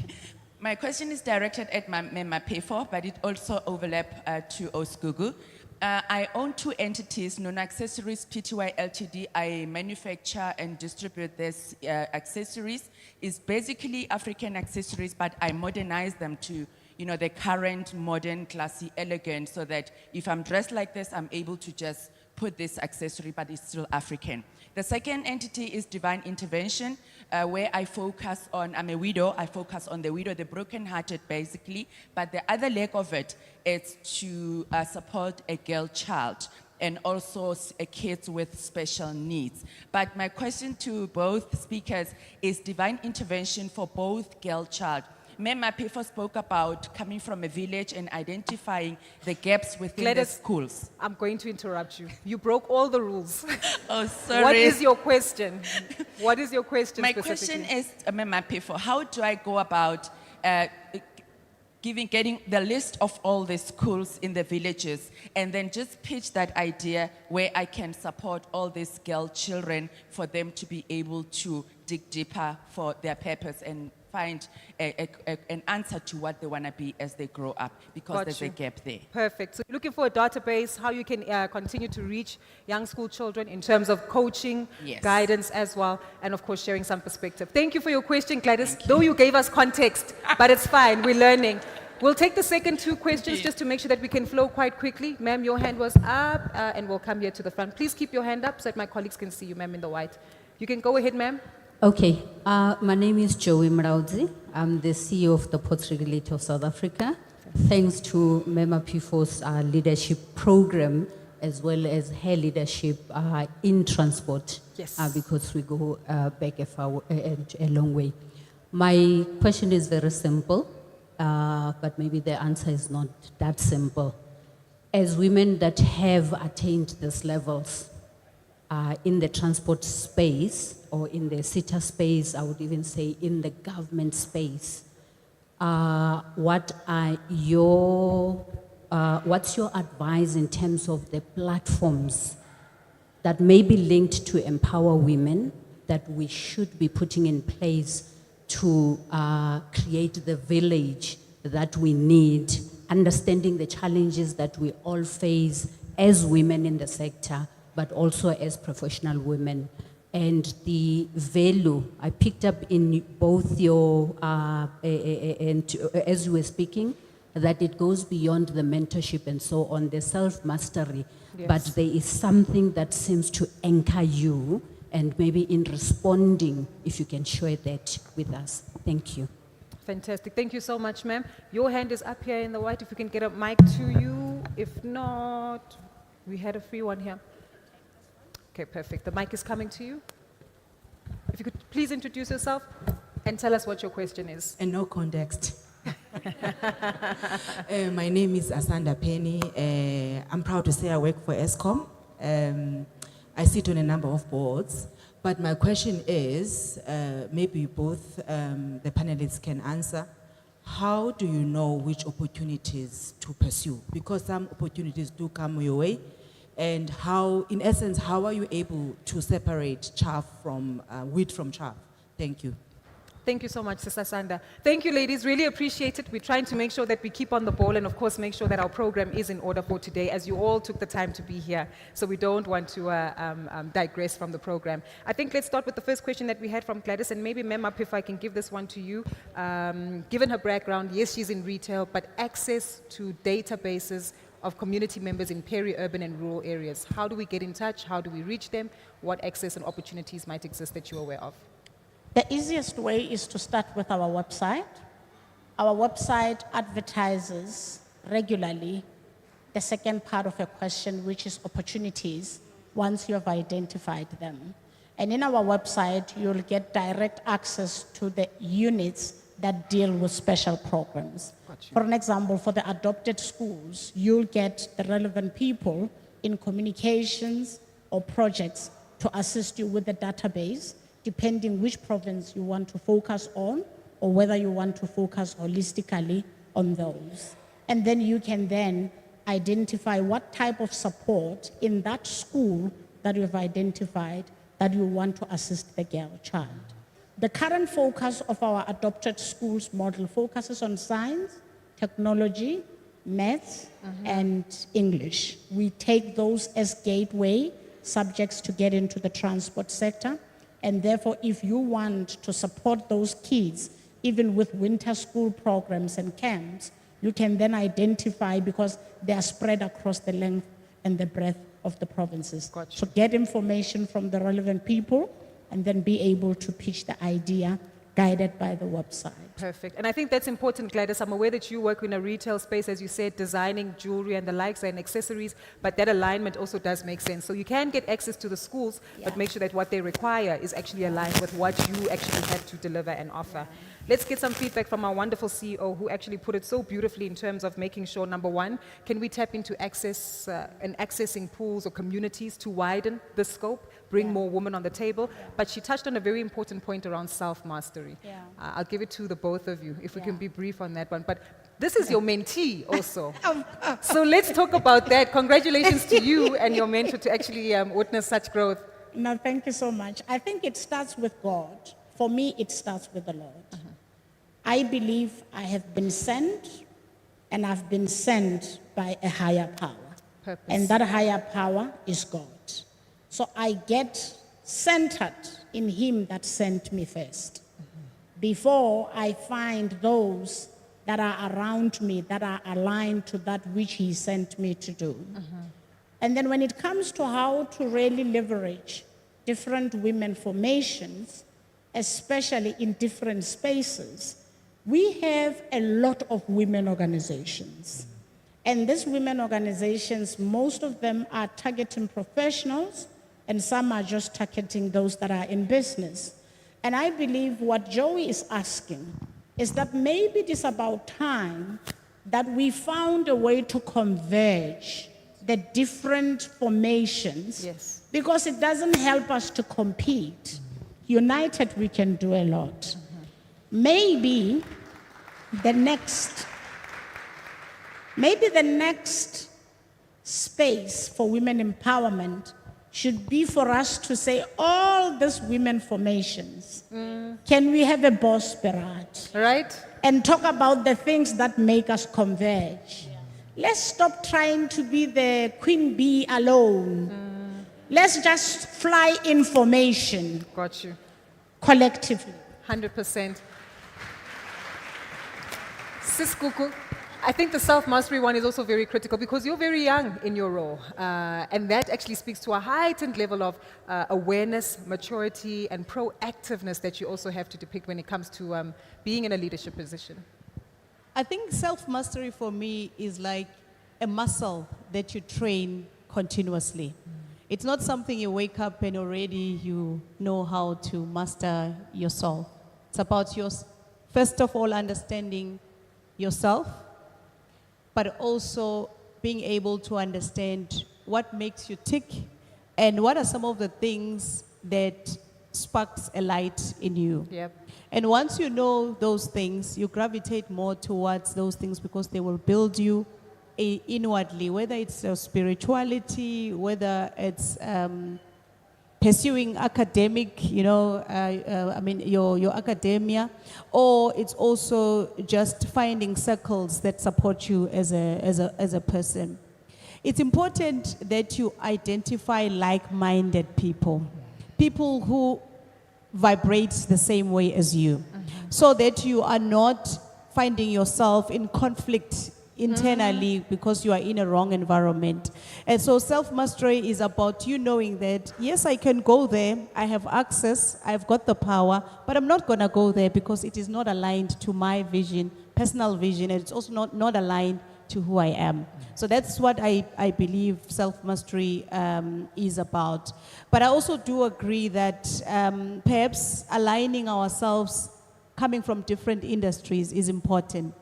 My question is directed at my PEFO, but it also overlaps to Osgugu. I own 2 entities, Nono Accessories Pty Ltd. I manufacture and distribute these accessories. It's basically African accessories, but I modernize them to the current, modern, classy, elegant, so that if I'm dressed like this, I'm able to just put this accessory, but it's still African. The second entity is Divine Intervention, where I focus on, I'm a widow, I focus on the widow, the broken-hearted, basically, but the other leg of it is to support a girl child and also kids with special needs. But my question to both speakers is Divine Intervention for both girl child. Mema Pefo spoke about coming from a village and identifying the gaps within Gladys, the schools. I'm going to interrupt you. You broke all the rules. Oh, sorry. What is your question? What is your question My specifically? question is, Mema Pefo, how do I go about getting the list of all the schools in the villages and then just pitch that idea where I can support all these girl children for them to be able to dig deeper for their purpose and find an answer to what they want to be as they grow up, because there's a gap there. Perfect. So looking for a database, how you can continue to reach young school children in terms of coaching, guidance as well, and of course sharing some perspective. Thank you for your question, Gladys. Though you gave us context, but it's fine, we're learning. We'll take the second two questions just to make sure that we can flow quite quickly. Ma'am, your hand was up, and we'll come here to the front. Please keep your hand up so that my colleagues can see you, ma'am, in the white. You can go ahead, ma'am. Okay, my name is Joey Mraudzi. I'm the CEO of the Ports Regulator of South Africa. Thanks to Mema P4's leadership program, as well as her leadership in transport, because we go back a long way. My question is very simple, but maybe the answer is not that simple. As women that have attained these levels in the transport space, or in the SITA space, I would even say in the government space, what's your advice in terms of the platforms that may be linked to empower women that we should be putting in place to create the village that we need, understanding the challenges that we all face as women in the sector, but also as professional women? And the value I picked up in both your, and as you were speaking, that it goes beyond the mentorship and so on, the self-mastery, but there is something that seems to anchor you, and maybe in responding, if you can share that with us. Thank you. Fantastic. Thank you so much, ma'am. Your hand is up here in the white. If we can get a mic to you. If not, we had a free one here. Okay, perfect. The mic is coming to you. If you could please introduce yourself and tell us what your question is. And no context. My name is Asanda Penny. I'm proud to say I work for ESCOM. I sit on a number of boards. But my question is, maybe both the panelists can answer. How do you know which opportunities to pursue? Because some opportunities do come your way. And how, in essence, how are you able to separate chaff from wheat from chaff? Thank you. Thank you so much, Sister Sanda. Thank you, ladies. Really appreciate it. We're trying to make sure that we keep on the ball and, of course, make sure that our program is in order for today, as you all took the time to be here. So we don't want to digress from the program. I think let's start with the first question that we had from Gladys, and maybe Memap, if I can give this one to you. Given her background, yes, she's in retail, but access to databases of community members in peri-urban and rural areas. How do we get in touch? How do we reach them? What access and opportunities might exist that you're aware of? The easiest way is to start with our website. Our website advertises regularly the second part of a question, which is opportunities, once you have identified them. And in our website, you'll get direct access to the units that deal with special programs. For an example, for the adopted schools, you'll get the relevant people in communications or projects to assist you with the database, depending which province you want to focus on, or whether you want to focus holistically on those. And then you can then identify what type of support in that school that you've identified that you want to assist the girl child. The current focus of our adopted schools model focuses on science, technology, maths, and English. We take those as gateway subjects to get into the transport sector. And therefore, if you want to support those kids, even with winter school programs and camps, you can then identify, because they are spread across the length and the breadth of the provinces. So get information from the relevant people and then be able to pitch the idea guided by the website. Perfect. And I think that's important, Gladys. I'm aware that you work in a retail space, as you said, designing jewelry and the likes and accessories, but that alignment also does make sense. So you can get access to the schools, but make sure that what they require is actually aligned with what you actually have to deliver and offer. Let's get some feedback from our wonderful CEO, who actually put it so beautifully in terms of making sure, number one, can we tap into access and accessing pools or communities to widen the scope, bring more women on the table? But she touched on a very important point around self-mastery. I'll give it to the both of you, if we can be brief on that one. But this is your mentee also. So let's talk about that. Congratulations to you and your mentor to actually witness such growth. No, thank you so much. I think it starts with God. For me, it starts with the Lord. I believe I have been sent, and I've been sent by a higher power. And that higher power is God. So I get centered in Him that sent me first, before I find those that are around me that are aligned to that which He sent me to do. And then when it comes to how to really leverage different women formations, especially in different spaces, we have a lot of women organizations. And these women organizations, most of them are targeting professionals, and some are just targeting those that are in business. And I believe what Joey is asking is that maybe it is about time that we found a way to converge the different formations, because it doesn't help us to compete. United, we can do a lot. Maybe the next space for women empowerment should be for us to say all these women formations. Can we have a boss Berat? Right. And talk about the things that make us converge. Let's stop trying to be the queen bee alone. Let's just fly information. Got you. Collectively. 100%. Sis Kuku, I think the self-mastery one is also very critical because you're very young in your role. And that actually speaks to a heightened level of awareness, maturity, and proactiveness that you also have to depict when it comes to being in a leadership position. I think self-mastery for me is like a muscle that you train continuously. It's not something you wake up and already you know how to master yourself. It's about first of all, understanding yourself, but also being able to understand what makes you tick and what are some of the things that sparks a light in you. Yep. And once you know those things, you gravitate more towards those things because they will build you inwardly, whether it's your spirituality, whether it's pursuing academic, your academia, or it's also just finding circles that support you as a person. It's important that you identify like-minded people, people who vibrate the same way as you, so that you are not finding yourself in conflict internally because you are in a wrong environment. And so self-mastery is about you knowing that, yes, I can go there, I have access, I've got the power, but I'm not going to go there because it is not aligned to my vision, personal vision, and it's also not aligned to who I am. So that's what I believe self-mastery is about. But I also do agree that perhaps aligning ourselves coming from different industries is important.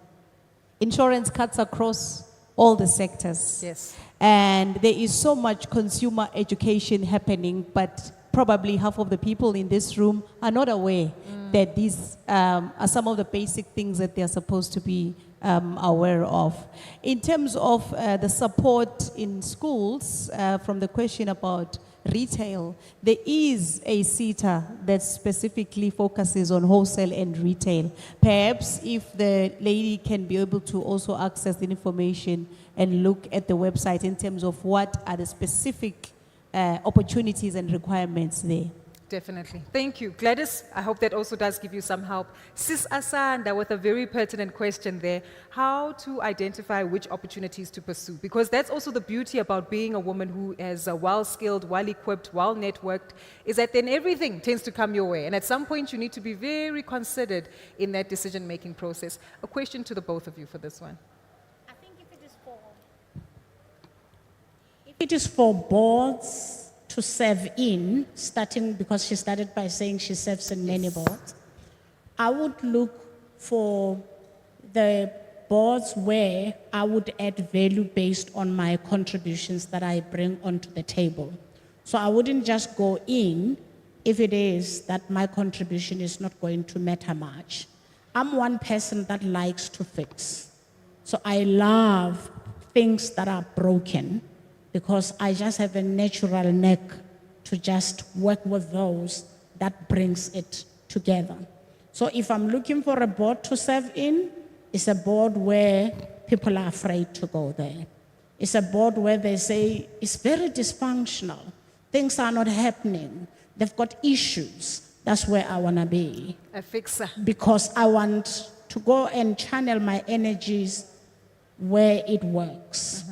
Insurance cuts across all the sectors. Yes. And there is so much consumer education happening, but probably half of the people in this room are not aware that these are some of the basic things that they're supposed to be aware of. In terms of the support in schools, from the question about retail, there is a SETA that specifically focuses on wholesale and retail. Perhaps if the lady can be able to also access the information and look at the website in terms of what are the specific opportunities and requirements there. Definitely. Thank you. Gladys, I hope that also does give you some help. Sis Asanda with a very pertinent question there. How to identify which opportunities to pursue? Because that's also the beauty about being a woman who is well-skilled, well-equipped, well-networked, is that then everything tends to come your way. And at some point, you need to be very considered in that decision-making process. A question to the both of you for this one. I think if it is for boards to serve in, starting because she started by saying she serves in many boards, I would look for the boards where I would add value based on my contributions that I bring onto the table. So I wouldn't just go in if it is that my contribution is not going to matter much. I'm one person that likes to fix. So I love things that are broken, because I just have a natural knack to just work with those that brings it together. So if I'm looking for a board to serve in, it's a board where people are afraid to go there. It's a board where they say it's very dysfunctional. Things are not happening. They've got issues. That's where I want to be. A fixer. Because I want to go and channel my energies where it works.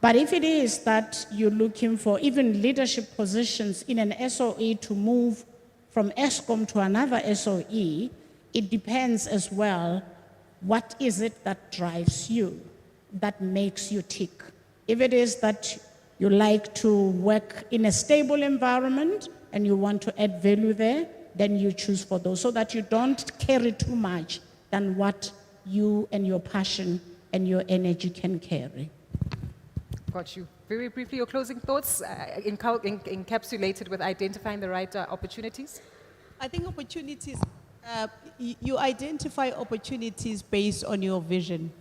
But if it is that you're looking for even leadership positions in an SOE to move from ESCOM to another SOE, it depends as well, what is it that drives you, that makes you tick? If it is that you like to work in a stable environment and you want to add value there, then you choose for those, so that you don't carry too much than what you and your passion and your energy can carry. Got you. Very briefly, your closing thoughts, encapsulated with identifying the right opportunities? I think opportunities, you identify opportunities based on your vision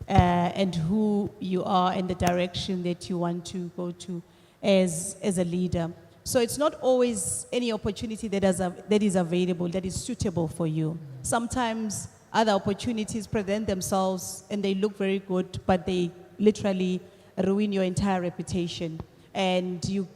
and who you are and the direction that you want to go to as a leader. So it's not always any opportunity that is available, that is suitable for you. Sometimes other opportunities present themselves and they look very good, but they literally ruin your entire reputation. And you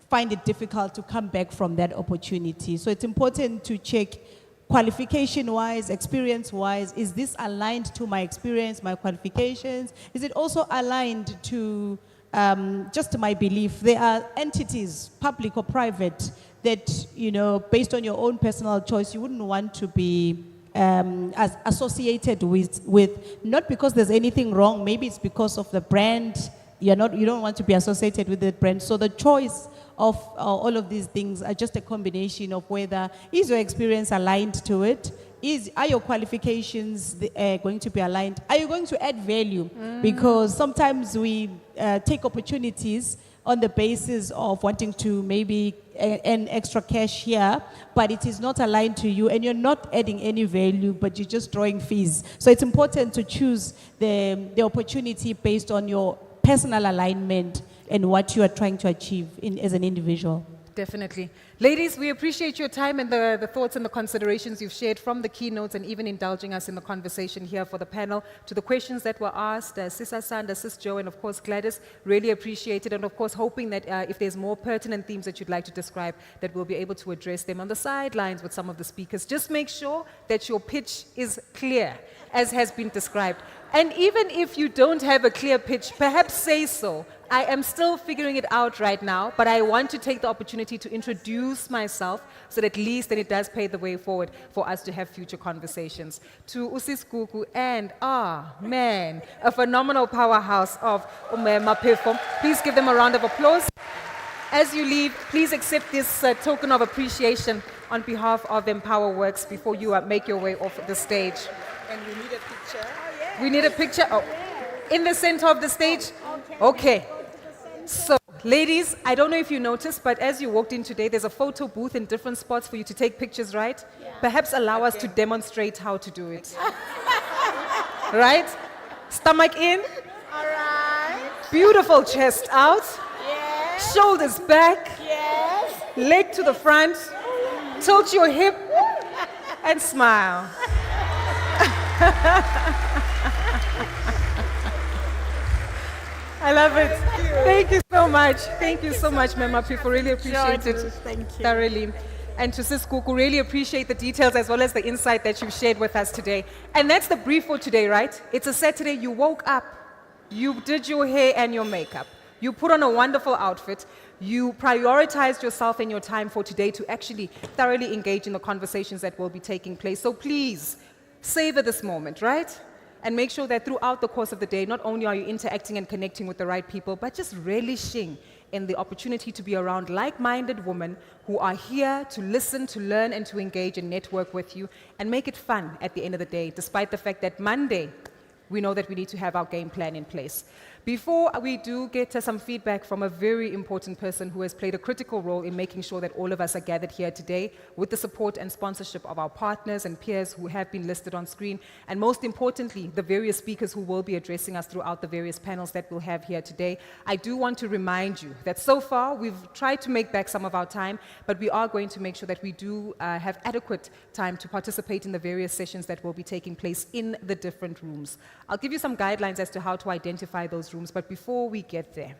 find it difficult to come back from that opportunity. So it's important to check qualification-wise, experience-wise, is this aligned to my experience, my qualifications? Is it also aligned to just my belief? There are entities, public or private, that, you know, based on your own personal choice, you wouldn't want to be as associated with, not because there's anything wrong, maybe it's because of the brand. You don't want to be associated with the brand. So the choice of all of these things are just a combination of whether is your experience aligned to it, are your qualifications going to be aligned, are you going to add value? Because sometimes we take opportunities on the basis of wanting to maybe earn extra cash here, but it is not aligned to you and you're not adding any value, but you're just drawing fees. So it's important to choose the opportunity based on your personal alignment and what you are trying to achieve as an individual. Definitely. Ladies, we appreciate your time and the thoughts and the considerations you've shared from the keynotes and even indulging us in the conversation here for the panel, to the questions that were asked, Sis Asanda, Sis Joe, and of course Gladys. Really appreciate it, and of course hoping that if there's more pertinent themes that you'd like to describe, that we'll be able to address them on the sidelines with some of the speakers. Just make sure that your pitch is clear, as has been described. And even if you don't have a clear pitch, perhaps say so. I am still figuring it out right now, but I want to take the opportunity to introduce myself so that at least then it does pave the way forward for us to have future conversations. To Usis Kuku and, man, a phenomenal powerhouse of Maphefo. Please give them a round of applause. As you leave, please accept this token of appreciation on behalf of EmpowaWorks before you make your way off the stage. And we need a picture. We need a picture. Oh, in the center of the stage? Okay. So, ladies, I don't know if you noticed, but as you walked in today, there's a photo booth in different spots for you to take pictures, right? Yeah. Perhaps allow us to demonstrate how to do it. Right? Stomach in. All right. Beautiful chest out. Yes. Shoulders back. Yes. Leg to the front. Tilt your hip and smile. I love it. Thank you so much. Thank you so much, Mema People. Really appreciate it. Thank you. Thoroughly. And to Sis Kuku, really appreciate the details as well as the insight that you've shared with us today. And that's the brief for today, right? It's a Saturday. You woke up. You did your hair and your makeup. You put on a wonderful outfit. You prioritized yourself and your time for today to actually thoroughly engage in the conversations that will be taking place. So please, savor this moment, right? And make sure that throughout the course of the day, not only are you interacting and connecting with the right people, but just relishing in the opportunity to be around like-minded women who are here to listen, to learn, and to engage and network with you, and make it fun at the end of the day, despite the fact that Monday, we know that we need to have our game plan in place. Before we do get some feedback from a very important person who has played a critical role in making sure that all of us are gathered here today with the support and sponsorship of our partners and peers who have been listed on screen, and most importantly, the various speakers who will be addressing us throughout the various panels that we'll have here today, I do want to remind you that so far we've tried to make back some of our time, but we are going to make sure that we do have adequate time to participate in the various sessions that will be taking place in the different rooms. I'll give you some guidelines as to how to identify those rooms, but before we get there,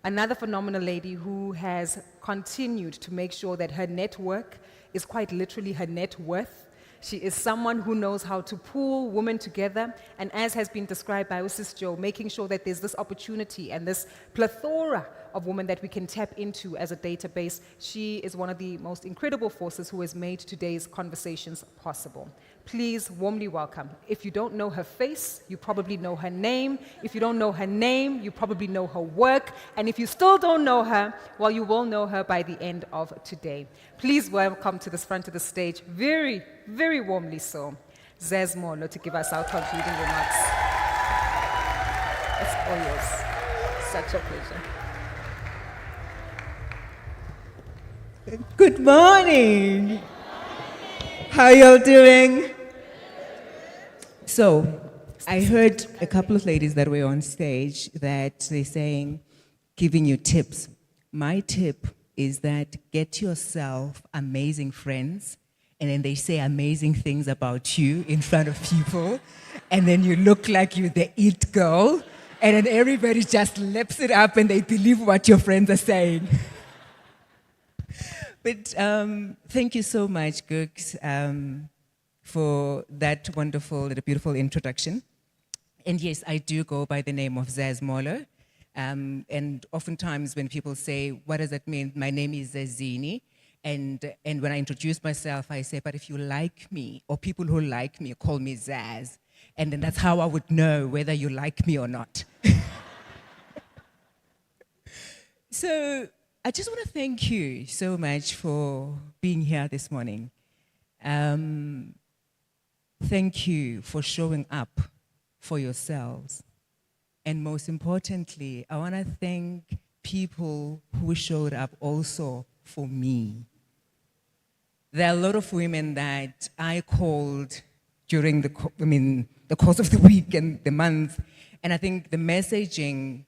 another phenomenal lady who has continued to make sure that her network is quite literally her net worth. She is someone who knows how to pull women together, and as has been described by Sis Jo, making sure that there's this opportunity and this plethora of women that we can tap into as a database. She is one of the most incredible forces who has made today's conversations possible. Please warmly welcome. If you don't know her face, you probably know her name. If you don't know her name, you probably know her work. And if you still don't know her, well, you will know her by the end of today. Please welcome to the front of the stage, very, very warmly so, Zaz Molo, to give us our concluding remarks. It's all yours. Such a pleasure. Good morning. How y'all doing? So, I heard a couple of ladies that were on stage that they're saying, giving you tips. My tip is that get yourself amazing friends, and then they say amazing things about you in front of people, and then you look like you're the it girl, and then everybody just lips it up and they believe what your friends are saying. But thank you so much, Gooks, for that wonderful, beautiful introduction. And yes, I do go by the name of Zaz Molo. And oftentimes when people say, what does that mean? My name is Zazini. And when I introduce myself, I say, but if you like me, or people who like me, call me Zaz. And then that's how I would know whether you like me or not. So I just want to thank you so much for being here this morning. Thank you for showing up for yourselves. And most importantly, I want to thank people who showed up also for me. There are a lot of women that I called during the course of the week and the month. And I think the messaging,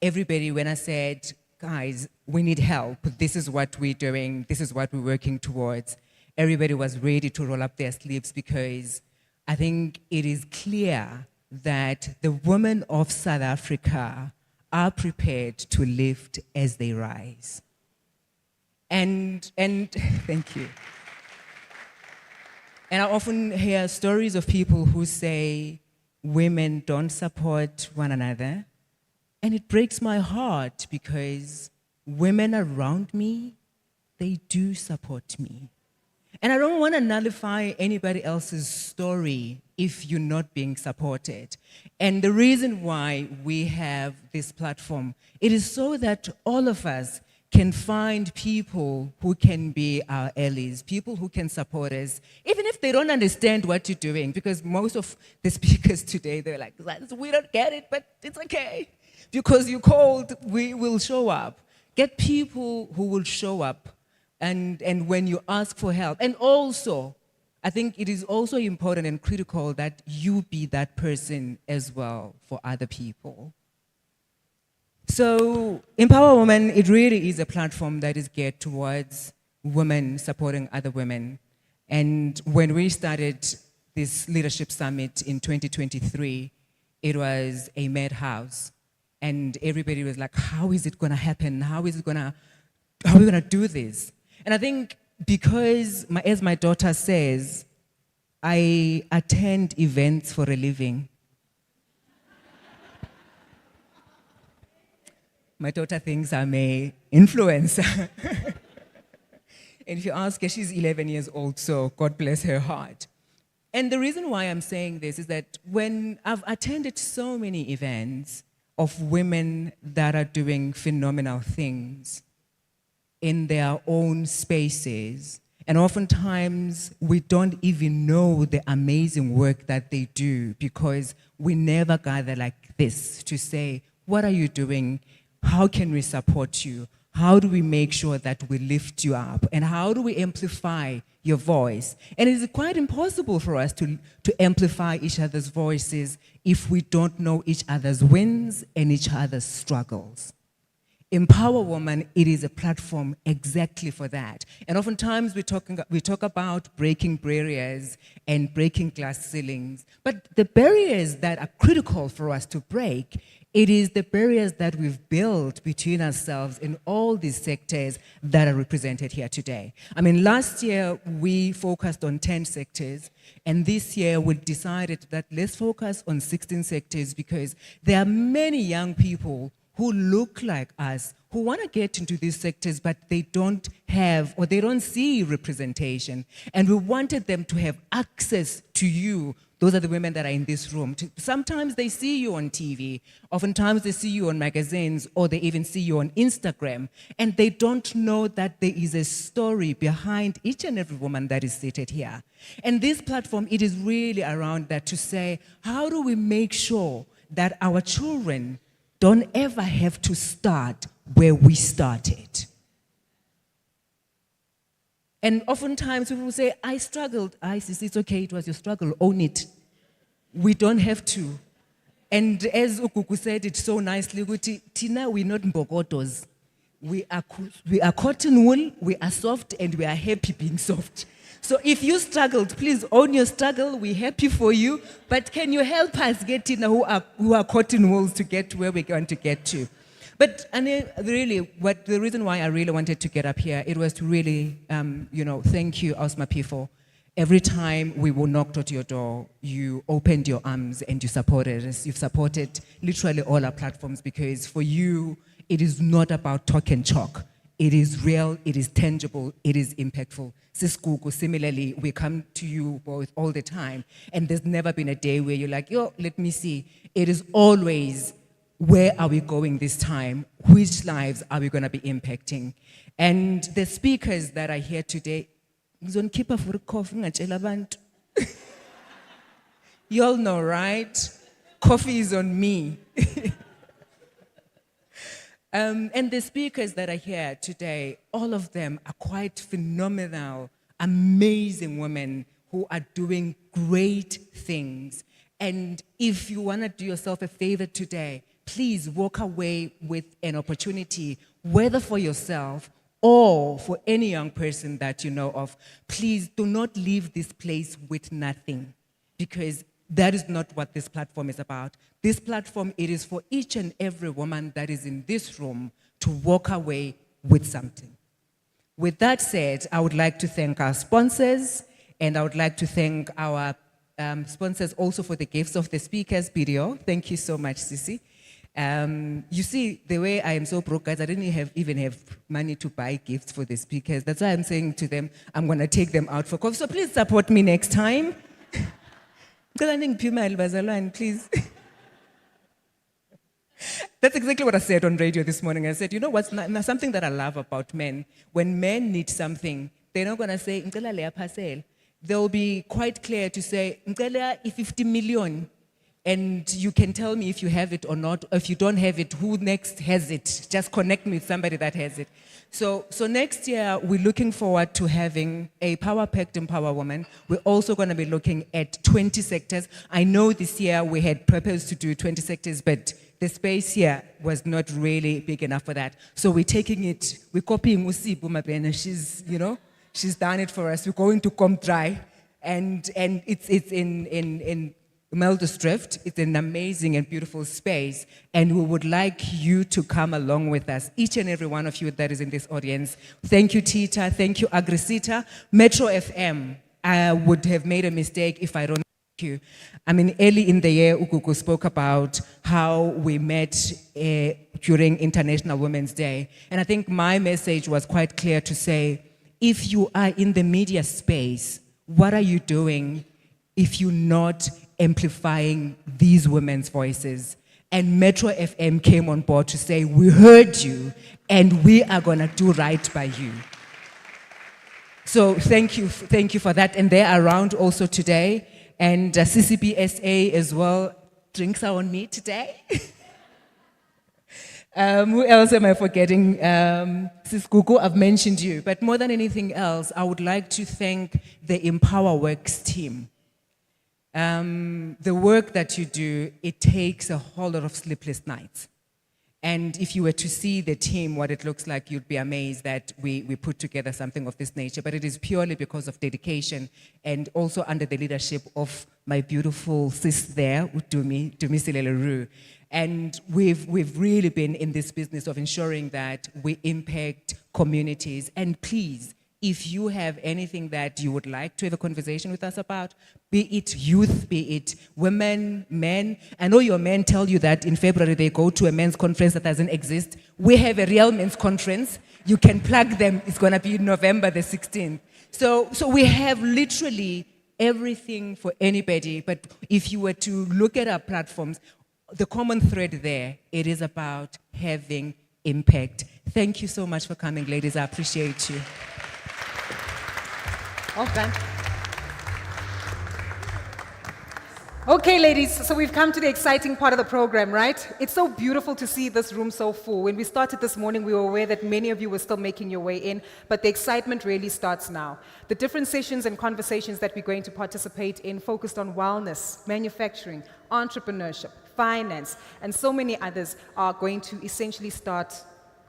everybody, when I said, guys, we need help. This is what we're doing. This is what we're working towards. Everybody was ready to roll up their sleeves because I think it is clear that the women of South Africa are prepared to lift as they rise. And thank you. And I often hear stories of people who say women don't support one another. And it breaks my heart because women around me, they do support me. And I don't want to nullify anybody else's story if you're not being supported. And the reason why we have this platform, it is so that all of us can find people who can be our allies, people who can support us, even if they don't understand what you're doing, because most of the speakers today, they're like, we don't get it, but it's okay. Because you called, we will show up. Get people who will show up and when you ask for help. And also, I think it is also important and critical that you be that person as well for other people. So EmpowaWomen, it really is a platform that is geared towards women supporting other women. And when we started this leadership summit in 2023, it was a madhouse. And everybody was like, how is it going to happen? How are we going to do this? And I think because, as my daughter says, I attend events for a living. My daughter thinks I'm an influencer. And if you ask her, she's 11 years old, so God bless her heart. And the reason why I'm saying this is that when I've attended so many events of women that are doing phenomenal things in their own spaces, and oftentimes we don't even know the amazing work that they do because we never gather like this to say, what are you doing? How can we support you? How do we make sure that we lift you up? And how do we amplify your voice? And it is quite impossible for us to amplify each other's voices if we don't know each other's wins and each other's struggles. EmpowaWomen, it is a platform exactly for that. And oftentimes we talk about breaking barriers and breaking glass ceilings. But the barriers that are critical for us to break It is the barriers that we've built between ourselves in all these sectors that are represented here today. I mean, last year we focused on 10 sectors, and this year we decided that let's focus on 16 sectors because there are many young people who look like us, who want to get into these sectors, but they don't have or they don't see representation. And we wanted them to have access to you. Those are the women that are in this room. Sometimes they see you on TV. Oftentimes they see you on magazines, or they even see you on Instagram. And they don't know that there is a story behind each and every woman that is seated here. And this platform, it is really around that to say, how do we make sure that our children don't ever have to start where we started? And oftentimes people will say, I struggled. I see, it's okay, it was your struggle, own it. We don't have to. And as Ukuku said it so nicely, Tina, we're not mbokotos. We are cotton wool, we are soft, and we are happy being soft. So if you struggled, please own your struggle. We're happy for you. But can you help us get Tina who are cotton wools to get to where we want to get to? But really, the reason why I really wanted to get up here, it was to really, thank you, Osma P4. Every time we knocked at your door, you opened your arms and you supported us. You've supported literally all our platforms because for you, it is not about talk and chalk. It is real, it is tangible, it is impactful. Siskuku, similarly, we come to you both all the time, and there's never been a day where you're like, yo, let me see. It is always, where are we going this time? Which lives are we going to be impacting? And the speakers that are here today, you all know, right? Coffee is on me. And the speakers that are here today, all of them are quite phenomenal, amazing women who are doing great things. And if you want to do yourself a favor today, please walk away with an opportunity, whether for yourself or for any young person that you know of. Please do not leave this place with nothing, because that is not what this platform is about. This platform, it is for each and every woman that is in this room to walk away with something. With that said, I would like to thank our sponsors, and I would like to thank our sponsors also for the gifts of the speakers video. Thank you so much, Sisi. You see, the way I am so broke, guys, I didn't even have money to buy gifts for the speakers. That's why I'm saying to them, I'm going to take them out for coffee. So please support me next time. Please. That's exactly what I said on radio this morning. I said, you know what's something that I love about men? When men need something, they're not going to say, they'll be quite clear to say, 50 million. And you can tell me if you have it or not. If you don't have it, who next has it? Just connect me with somebody that has it. So next year, we're looking forward to having a power-packed EmpowaWomen. We're also going to be looking at 20 sectors. I know this year we had proposed to do 20 sectors, but the space here was not really big enough for that. So we're taking it, we're copying Usibu Mabena. She's done it for us. We're going to Comdry, and it's in Meldersdrift. It's an amazing and beautiful space, and we would like you to come along with us, each and every one of you that is in this audience. Thank you, Tita. Thank you, Agresita. Metro FM, I would have made a mistake if I don't thank you. I mean, early in the year, Ukuku spoke about how we met during International Women's Day, and I think my message was quite clear to say, if you are in the media space, what are you doing if you're not amplifying these women's voices? And Metro FM came on board to say, we heard you and we are going to do right by you. So thank you for that. And they're around also today. And CCBSA as well. Drinks are on me today. Who else am I forgetting? Sis Gugu, I've mentioned you. But more than anything else, I would like to thank the EmpowaWorks team. The work that you do, it takes a whole lot of sleepless nights. And if you were to see the team, what it looks like, you'd be amazed that we put together something of this nature. But it is purely because of dedication and also under the leadership of my beautiful sis there, Dumi Sileleru. And we've really been in this business of ensuring that we impact communities. And please, if you have anything that you would like to have a conversation with us about, be it youth, be it women, men. I know your men tell you that in February they go to a men's conference that doesn't exist. We have a real men's conference. You can plug them. It's going to be November the 16th. So we have literally everything for anybody. But if you were to look at our platforms, the common thread there, it is about having impact. Thank you so much for coming, ladies. I appreciate you. Okay. Okay, ladies, so we've come to the exciting part of the program, right? It's so beautiful to see this room so full. When we started this morning, we were aware that many of you were still making your way in, but the excitement really starts now. The different sessions and conversations that we're going to participate in focused on wellness, manufacturing, entrepreneurship, finance, and so many others are going to essentially start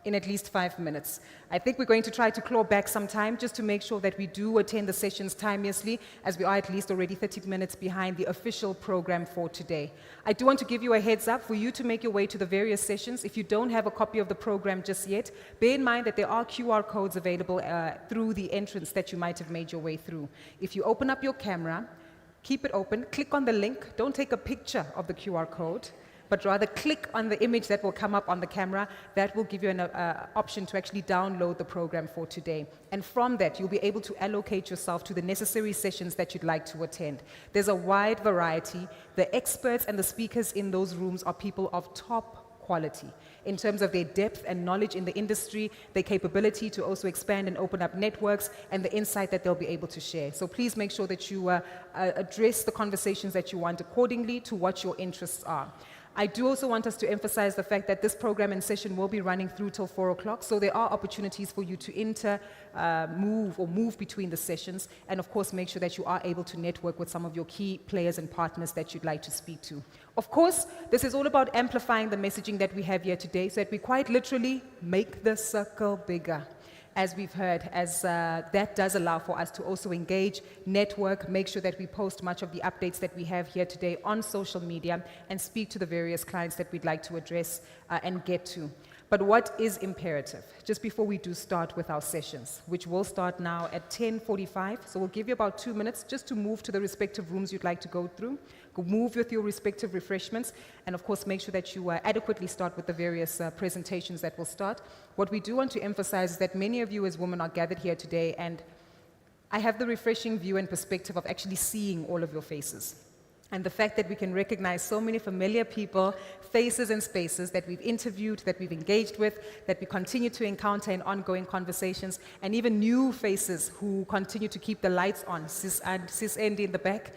in at least 5 minutes. I think we're going to try to claw back some time just to make sure that we do attend the sessions timeously, as we are at least already 30 minutes behind the official program for today. I do want to give you a heads up for you to make your way to the various sessions. If you don't have a copy of the program just yet, bear in mind that there are QR codes available through the entrance that you might have made your way through. If you open up your camera, keep it open, click on the link, don't take a picture of the QR code, but rather click on the image that will come up on the camera. That will give you an option to actually download the program for today. And from that, you'll be able to allocate yourself to the necessary sessions that you'd like to attend. There's a wide variety. The experts and the speakers in those rooms are people of top quality in terms of their depth and knowledge in the industry, their capability to also expand and open up networks, and the insight that they'll be able to share. So please make sure that you address the conversations that you want accordingly to what your interests are. I do also want us to emphasize the fact that this program and session will be running through till 4 o'clock, so there are opportunities for you to move between the sessions, and of course make sure that you are able to network with some of your key players and partners that you'd like to speak to. Of course, this is all about amplifying the messaging that we have here today, so that we quite literally make the circle bigger. As we've heard, as that does allow for us to also engage, network, make sure that we post much of the updates that we have here today on social media, and speak to the various clients that we'd like to address and get to. But what is imperative? Just before we do start with our sessions, which will start now at 10:45, so we'll give you about 2 minutes just to move to the respective rooms you'd like to go through, move with your respective refreshments, and of course make sure that you adequately start with the various presentations that will start. What we do want to emphasize is that many of you as women are gathered here today, and I have the refreshing view and perspective of actually seeing all of your faces. And the fact that we can recognize so many familiar people, faces and spaces that we've interviewed, that we've engaged with, that we continue to encounter in ongoing conversations, and even new faces who continue to keep the lights on, Sis Andy in the back.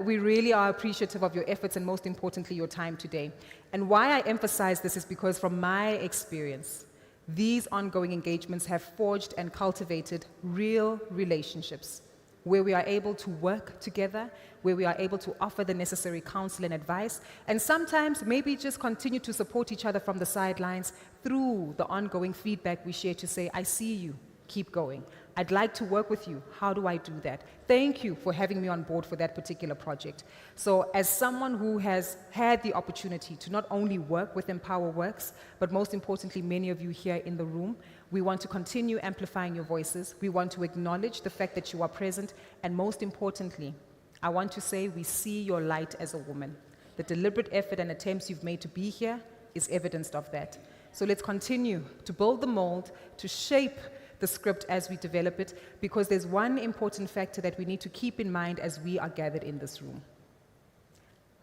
We really are appreciative of your efforts and most importantly, your time today. And why I emphasize this is because from my experience, these ongoing engagements have forged and cultivated real relationships, where we are able to work together, where we are able to offer the necessary counsel and advice, and sometimes maybe just continue to support each other from the sidelines through the ongoing feedback we share to say, I see you, keep going. I'd like to work with you. How do I do that? Thank you for having me on board for that particular project. So as someone who has had the opportunity to not only work with EmpowaWorks, but most importantly, many of you here in the room, we want to continue amplifying your voices. We want to acknowledge the fact that you are present. And most importantly, I want to say we see your light as a woman. The deliberate effort and attempts you've made to be here is evidence of that. So let's continue to build the mold, to shape the script as we develop it, because there's one important factor that we need to keep in mind as we are gathered in this room.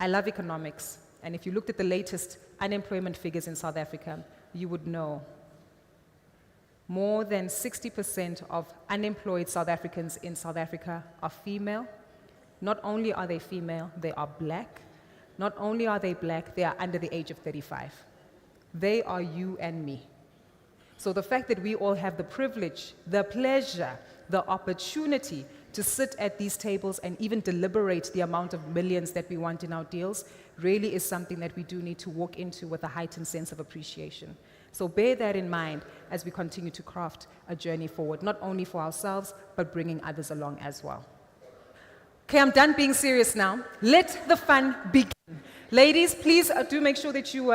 I love economics, and if you looked at the latest unemployment figures in South Africa, you would know more than 60% of unemployed South Africans in South Africa are female. Not only are they female, they are black. Not only are they black, they are under the age of 35. They are you and me. So the fact that we all have the privilege, the pleasure, the opportunity to sit at these tables and even deliberate the amount of millions that we want in our deals really is something that we do need to walk into with a heightened sense of appreciation. So bear that in mind as we continue to craft a journey forward, not only for ourselves, but bringing others along as well. Okay, I'm done being serious now. Let the fun begin. Ladies, please do make sure that you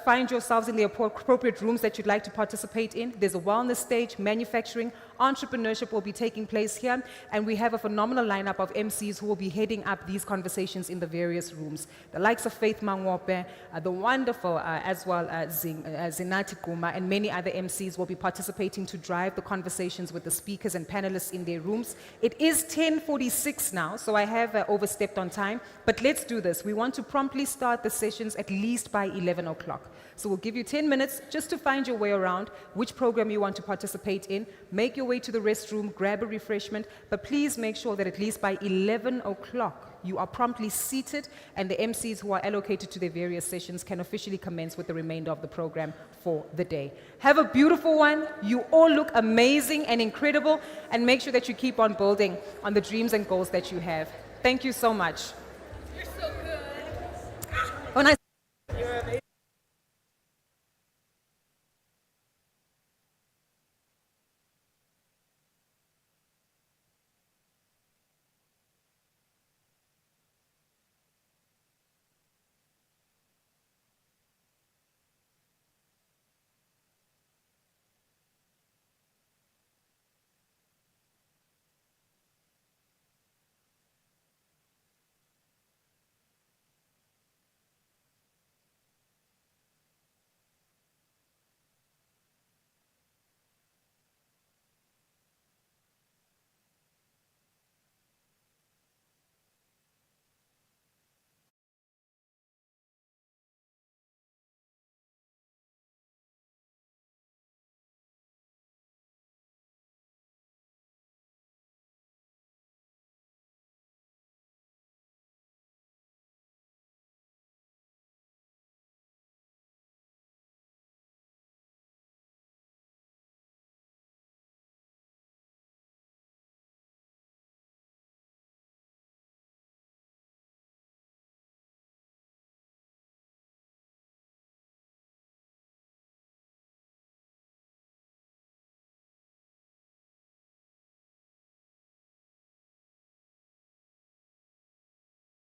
find yourselves in the appropriate rooms that you'd like to participate in. There's a wellness stage, manufacturing, entrepreneurship will be taking place here, and we have a phenomenal lineup of MCs who will be heading up these conversations in the various rooms. The likes of Faith Mangwope, the wonderful as well Zinati Kuma, and many other MCs will be participating to drive the conversations with the speakers and panelists in their rooms. It is 10:46 now, so I have overstepped on time, but let's do this. We want to promptly start the sessions at least by 11 o'clock. So we'll give you 10 minutes just to find your way around, which program you want to participate in, make your way to the restroom, grab a refreshment, but please make sure that at least by 11 o'clock you are promptly seated and the MCs who are allocated to their various sessions can officially commence with the remainder of the program for the day. Have a beautiful one. You all look amazing and incredible, and make sure that you keep on building on the dreams and goals that you have. Thank you so much.